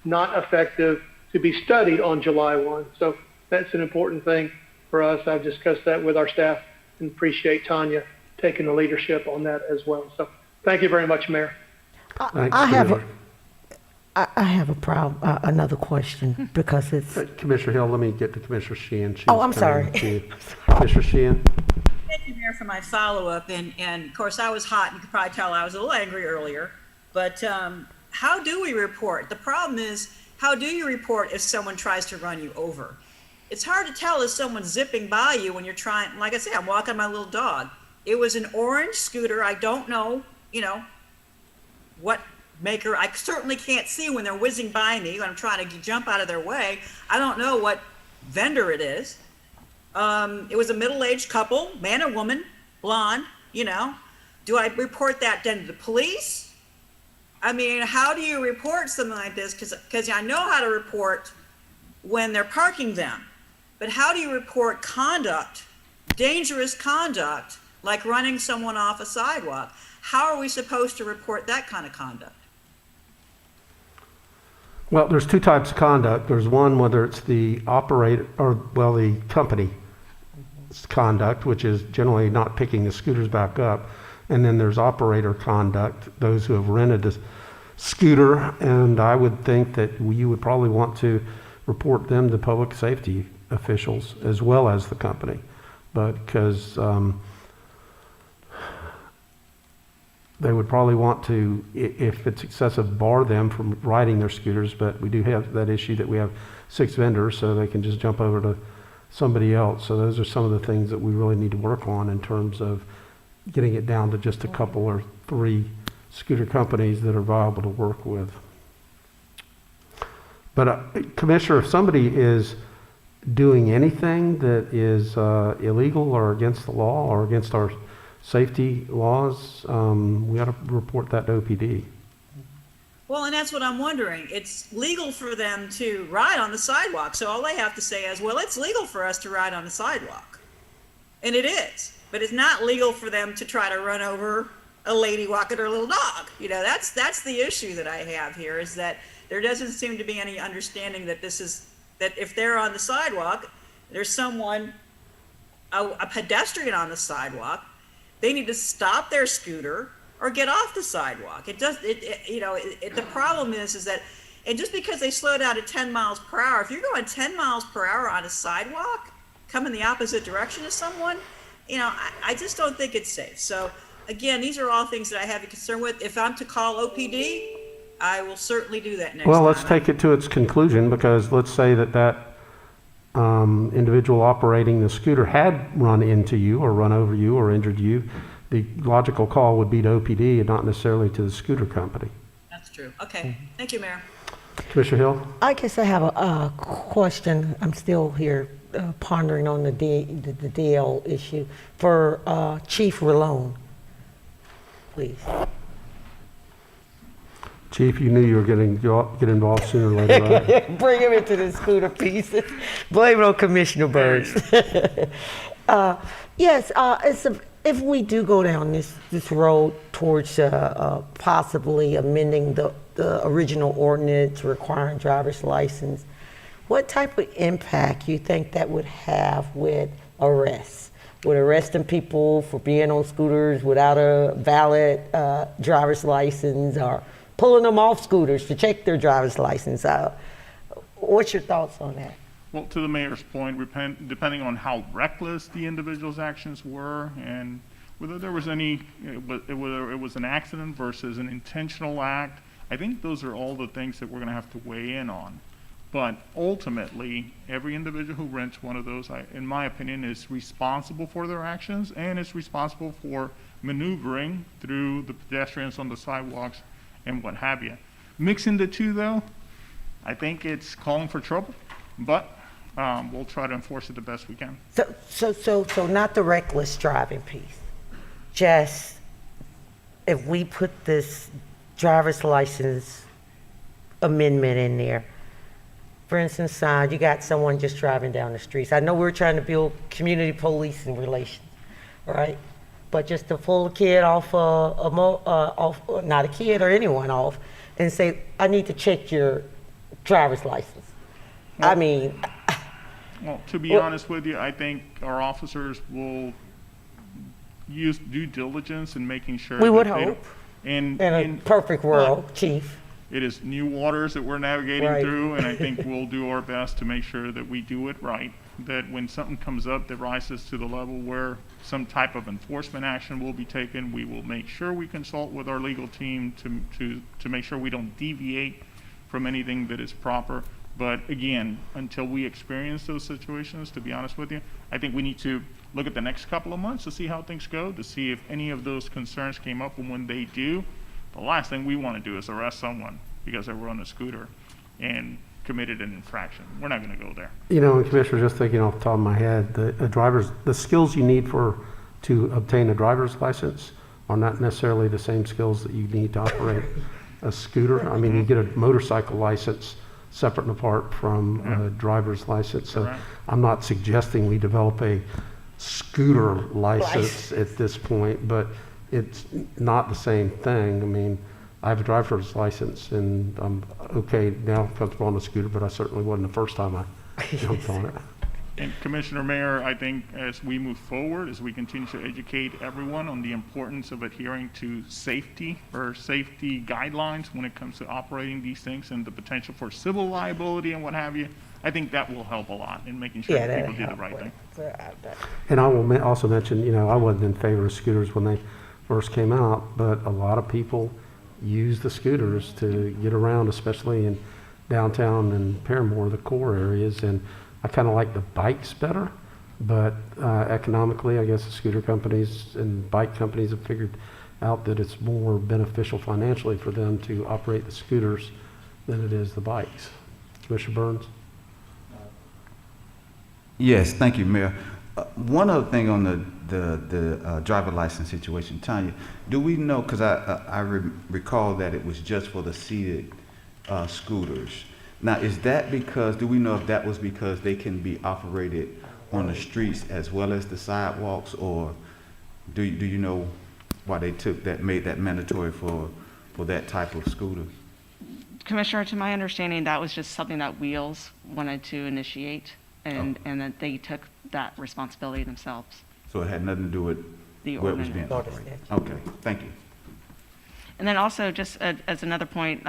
not effective to be studied on July 1. So that's an important thing for us. I've discussed that with our staff and appreciate Tanya taking the leadership on that as well. So thank you very much, Mayor. I have a problem, another question, because it's... Commissioner Hill, let me get to Commissioner Sheehan. Oh, I'm sorry. Commissioner Sheehan. Thank you, Mayor, for my follow-up. And of course, I was hot. You could probably tell I was a little angry earlier. But how do we report? The problem is, how do you report if someone tries to run you over? It's hard to tell if someone's zipping by you when you're trying, like I say, I'm walking my little dog. It was an orange scooter. I don't know, what maker. I certainly can't see when they're whizzing by me when I'm trying to jump out of their way. I don't know what vendor it is. It was a middle-aged couple, man and woman, blonde, Do I report that then to the police? I mean, how do you report something like this? Because I know how to report when they're parking them. But how do you report conduct, dangerous conduct, like running someone off a sidewalk? How are we supposed to report that kind of conduct? Well, there's two types of conduct. There's one, whether it's the operator or, the company's conduct, which is generally not picking the scooters back up. And then there's operator conduct, those who have rented the scooter. And I would think that you would probably want to report them to public safety officials as well as the company. But because they would probably want to, if it's excessive, bar them from riding their scooters. But we do have that issue that we have 6 vendors, so they can just jump over to somebody else. So those are some of the things that we really need to work on in terms of getting it down to just a couple or 3 scooter companies that are viable to work with. But Commissioner, if somebody is doing anything that is illegal or against the law or against our safety laws, we ought to report that to OPD. Well, and that's what I'm wondering. It's legal for them to ride on the sidewalk. So all they have to say is, well, it's legal for us to ride on the sidewalk. And it is. But it's not legal for them to try to run over a lady walking her little dog. That's the issue that I have here, is that there doesn't seem to be any understanding that that if they're on the sidewalk, there's someone, a pedestrian on the sidewalk, they need to stop their scooter or get off the sidewalk. The problem is that, and just because they slow down to 10 miles per hour, if you're going 10 miles per hour on a sidewalk, coming the opposite direction of someone, I just don't think it's safe. So again, these are all things that I have a concern with. If I'm to call OPD, I will certainly do that next Well, time. let's take it to its conclusion, because let's say that individual operating the scooter had run into you or run over you or injured you. The logical call would be to OPD and not necessarily to the scooter company. That's true. Okay. Thank you, Mayor. Commissioner Hill? I guess I have a question. I'm still here pondering on the DL issue for Chief Rallone, please. Chief, you knew you were get involved sooner or later, right? Bring him into the scooter pieces. Blame it on Commissioner Burns. Yes, if we do go down this road towards possibly amending the original ordinance requiring driver's license, what type of impact you think that would have with arrests? With arresting people for being on scooters without a valid driver's license, or pulling them off scooters to check their driver's license out? What's your thoughts on that? Well, to the mayor's point, depending on how reckless the individual's actions were and whether there was whether it was an accident versus an intentional act, I think those are all the things that we're going to have to weigh in on. But ultimately, every individual who rents one of those, in my opinion, is responsible for their actions and is responsible for maneuvering through the pedestrians on the sidewalks and what have you. Mixing the two, though, I think it's calling for trouble, but we'll try to enforce it the best we can. So not the reckless driving piece. Just if we put this driver's license amendment in there, for instance, you got someone just driving down the streets. I know we're trying to build community policing relations, right? But just to pull a kid off, not a kid or anyone off, and say, I need to check your driver's license. Well, I mean, well, to be honest with you, I think our officers will use due diligence in making sure. We would that they hope. don't- In a perfect world, Chief. It is new waters that we're navigating Right. through, and I think we'll do our best to make sure that we do it right. That when something comes up that rises to the level where some type of enforcement action will be taken, we will make sure we consult with our legal team to make sure we don't deviate from anything that is proper. But again, until we experience those situations, to be honest with you, I think we need to look at the next couple of months to see how things go, to see if any of those concerns came up, and when they do, the last thing we want to do is arrest someone because they were on a scooter and committed an infraction. We're not going to go there. You know, and Commissioner, just thinking off the top of my head, the skills you need to obtain a driver's license are not necessarily the same skills that you need to operate a scooter. I mean, you get a motorcycle license separate and apart from a driver's license. So Correct. I'm not suggesting we develop a scooter license at this point, but it's not the same thing. I mean, I have a driver's license and I'm okay now, comfortable on a scooter, but I certainly wasn't the first time I jumped on it. And Commissioner Mayor, I think as we move forward, as we continue to educate everyone on the importance of adhering to safety guidelines when it comes to operating these things and the potential for civil liability and what have you, I think that will help a lot in making sure that people do the right thing. And I will also mention, you know, I wasn't in favor of scooters when they first came out, but a lot of people use the scooters to get around, especially in downtown and Paramore, the core areas. And I kind of like the bikes better, but economically, I guess the scooter companies and bike companies have figured out that it's more beneficial financially for them to operate the scooters than it is the bikes. Commissioner Burns? Yes, thank you, Mayor. One other thing on the driver license situation, Tanya, do we know, because I recall that it was just for the seated scooters. Now, is that because, do we know if that was because they can be operated on the streets as well as the sidewalks, or do you know why they made that mandatory for that type of scooter? Commissioner, to my understanding, that was just something that Wheels wanted to initiate, and that they took that responsibility themselves. So it had nothing to do with The where it was ordinance. being operated? Okay, thank you. And then also, just as another point,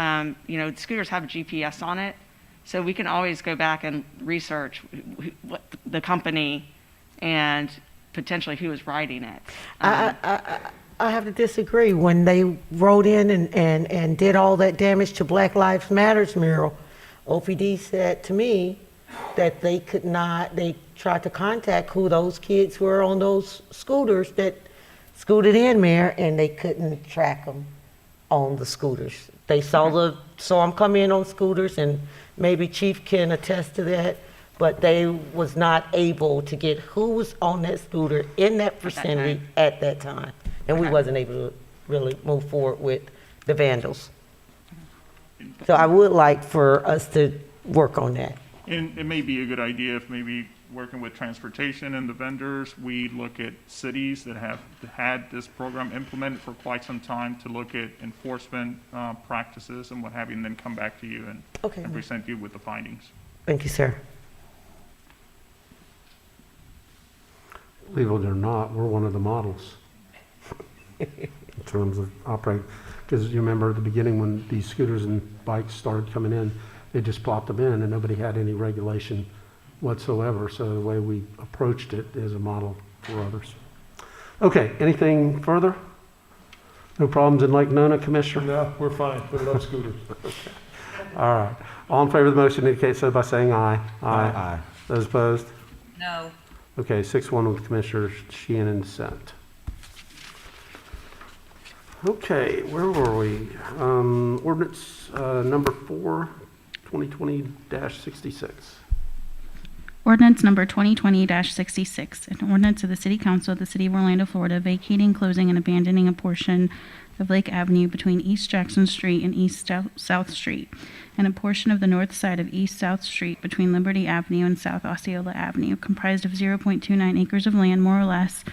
you know, scooters have a GPS on it, so we can always go back and research what the company and potentially who is riding it. I have to disagree. When they wrote in and did all that damage to Black Lives Matters mural, OPD said to me that they could not, they tried to contact who those kids were on those scooters that scooted in there, and they couldn't track them on the scooters. They saw them come in on scooters, and maybe Chief can attest to that, but they was not able to get who was on that scooter in that vicinity at that time. And we wasn't able to really move forward with the vandals. So I would like for us to work on that. And it may be a good idea if maybe working with transportation and the vendors, we look at cities that have had this program implemented for quite some time to look at enforcement practices and what have you, and then come back to you and present you with the findings. Thank you, sir. Believe it or not, we're one of the models in terms of operating. Because you remember at the beginning when these scooters and bikes started coming in, they just plopped them in and nobody had any regulation whatsoever. So the way we approached it is a model for others. Okay, anything further? No problems in Lake Nona, Commissioner? No, we're fine. We love scooters. All right. All in favor of the motion indicate so by saying aye. Aye. Those opposed? No. Okay, 6-1 with Commissioner Sheehan in dissent. Okay, where were we? Ordinance number 4, 2020-66. Ordinance number 2020-66, an ordinance of the City Council of the City of Orlando, Florida, vacating, closing, and abandoning a portion of Lake Avenue between East Jackson Street and East South Street, and a portion of the north side of East South Street between Liberty Avenue and South Osceola Avenue, comprised of 0.29 acres of land, more or less,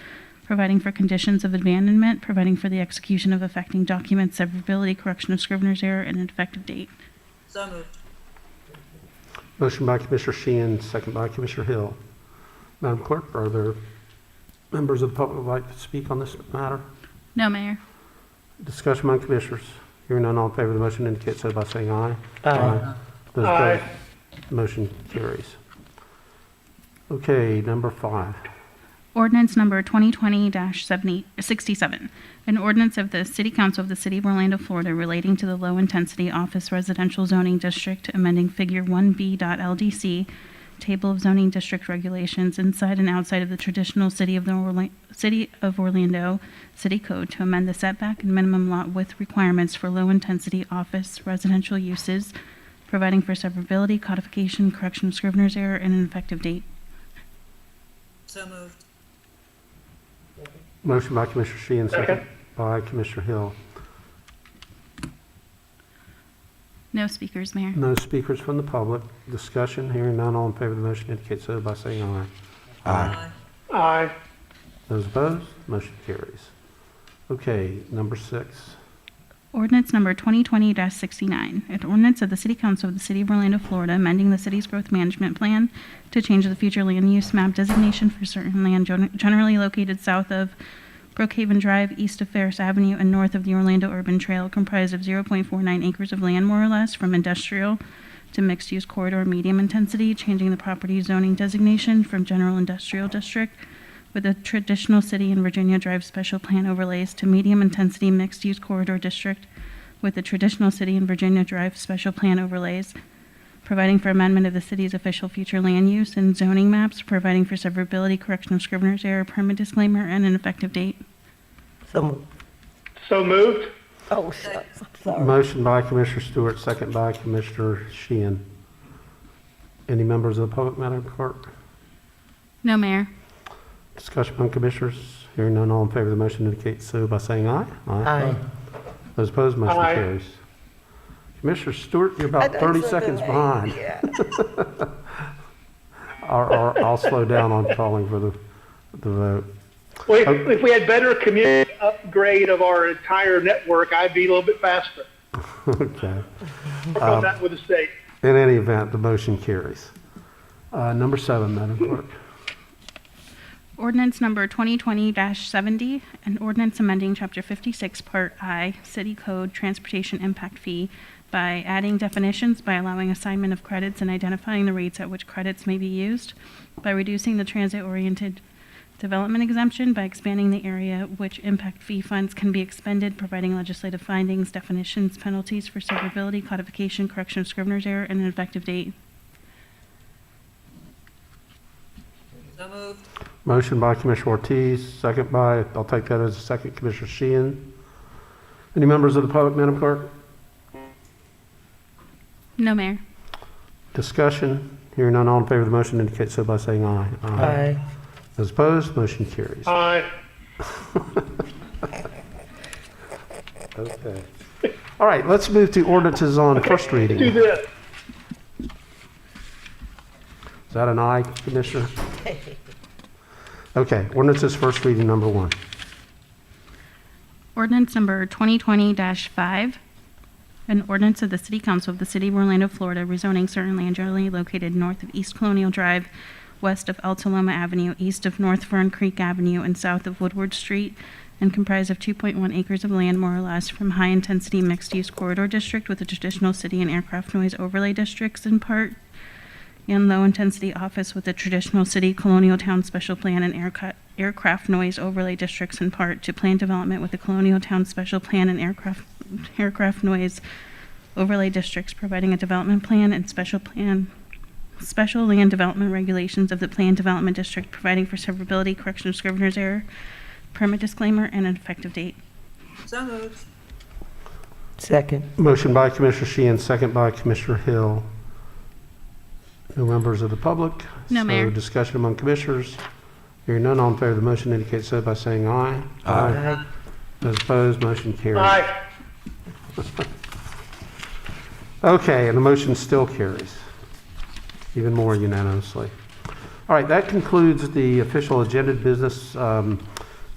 providing for conditions of abandonment, providing for the execution of affecting documents, severability, correction of scrivener's error, and an effective date. So moved. Motion by Commissioner Sheehan, second by Commissioner Hill. Madam Clerk, are there members of the public who would like to speak on this matter? No, Mayor. Discussion among commissioners. Hearing none, all in favor of the motion indicate so by saying aye. Aye. Those Aye. opposed? Motion carries. Okay, number 5. Ordinance number 2020-67, an ordinance of the City Council of the City of Orlando, Florida, relating to the low-intensity office residential zoning district, amending Figure 1B.LDC, Table of Zoning District Regulations, inside and outside of the traditional City of Orlando City Code to amend the setback and minimum lot width requirements for low-intensity office residential uses, providing for severability, codification, correction of scrivener's error, and an effective date. So moved. Motion by Commissioner Sheehan, second by Commissioner Hill. No speakers, Mayor. No speakers from the public. Discussion. Hearing none, all in favor of the motion indicate so by saying aye. Aye. Aye. Those opposed? Motion carries. Okay, number 6. Ordinance number 2020-69, an ordinance of the City Council of the City of Orlando, Florida, amending the city's growth management plan to change the future land use map designation for certain land generally located south of Brookhaven Drive, east of Ferris Avenue, and north of the Orlando Urban Trail, comprised of 0.49 acres of land, more or less, from industrial to mixed-use corridor medium intensity, changing the property zoning designation from general industrial district with the traditional City and Virginia Drive special plan overlays to medium intensity mixed-use corridor district with the traditional City and Virginia Drive special plan overlays, providing for amendment of the city's official future land use and zoning maps, providing for severability, correction of scrivener's error, permit disclaimer, and an effective date. So moved. Oh, sorry. Motion by Commissioner Stewart, second by Commissioner Sheehan. Any members of the public, Madam Clerk? No, Mayor. Discussion among commissioners. Hearing none, all in favor of the motion indicate so by saying aye. Aye. Those opposed, motion Aye. carries. Commissioner Stewart, you're about 30 seconds behind. I'll slow down on calling for the vote. Well, if we had better community upgrade of our entire network, I'd be a little bit faster. Okay. Work on that with the state. In any event, the motion carries. Number 7, Madam Clerk. Ordinance number 2020-70, an ordinance amending Chapter 56, Part I, City Code Transportation Impact Fee by adding definitions, by allowing assignment of credits and identifying the rates at which credits may be used, by reducing the transit-oriented development exemption by expanding the area which impact fee funds can be expended, providing legislative findings, definitions, penalties for severability, codification, correction of scrivener's error, and an effective date. So moved. Motion by Commissioner Ortiz, second by, I'll take that as a second, Commissioner Sheehan. Any members of the public, Madam Clerk? No, Mayor. Discussion? Hearing none, all in favor of the motion indicate so by saying aye. Aye. Those opposed, motion carries. Aye. Okay. All right, let's move to ordinances on first reading. Do this. Is that an aye, Commissioner? Okay, ordinances first reading number 1. Ordinance number 2020-5, an ordinance of the City Council of the City of Orlando, Florida, rezoning certain land generally located north of East Colonial Drive, west of El Toloma Avenue, east of North Fern Creek Avenue, and south of Woodward Street, and comprised of 2.1 acres of land, more or less, from high-intensity mixed-use corridor district with the traditional city and aircraft noise overlay districts in part, and low-intensity office with the traditional city, colonial town special plan, and aircraft noise overlay districts in part, to plan development with the colonial town special plan and aircraft noise overlay districts, providing a development plan and special land development regulations of the planned development district, providing for severability, correction of scrivener's error, permit disclaimer, and an effective date. So moved. Second. Motion by Commissioner Sheehan, second by Commissioner Hill. No members of the public? No, Mayor. So discussion among commissioners. Hearing none, all in favor of the motion indicate so by saying aye. Aye. Those opposed, motion carries. Aye. Okay, and the motion still carries, even more unanimously. All right, that concludes the official agenda business.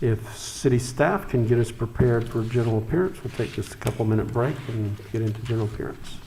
If city staff can get us prepared for general appearance, we'll take just a couple-minute break and get into general appearance.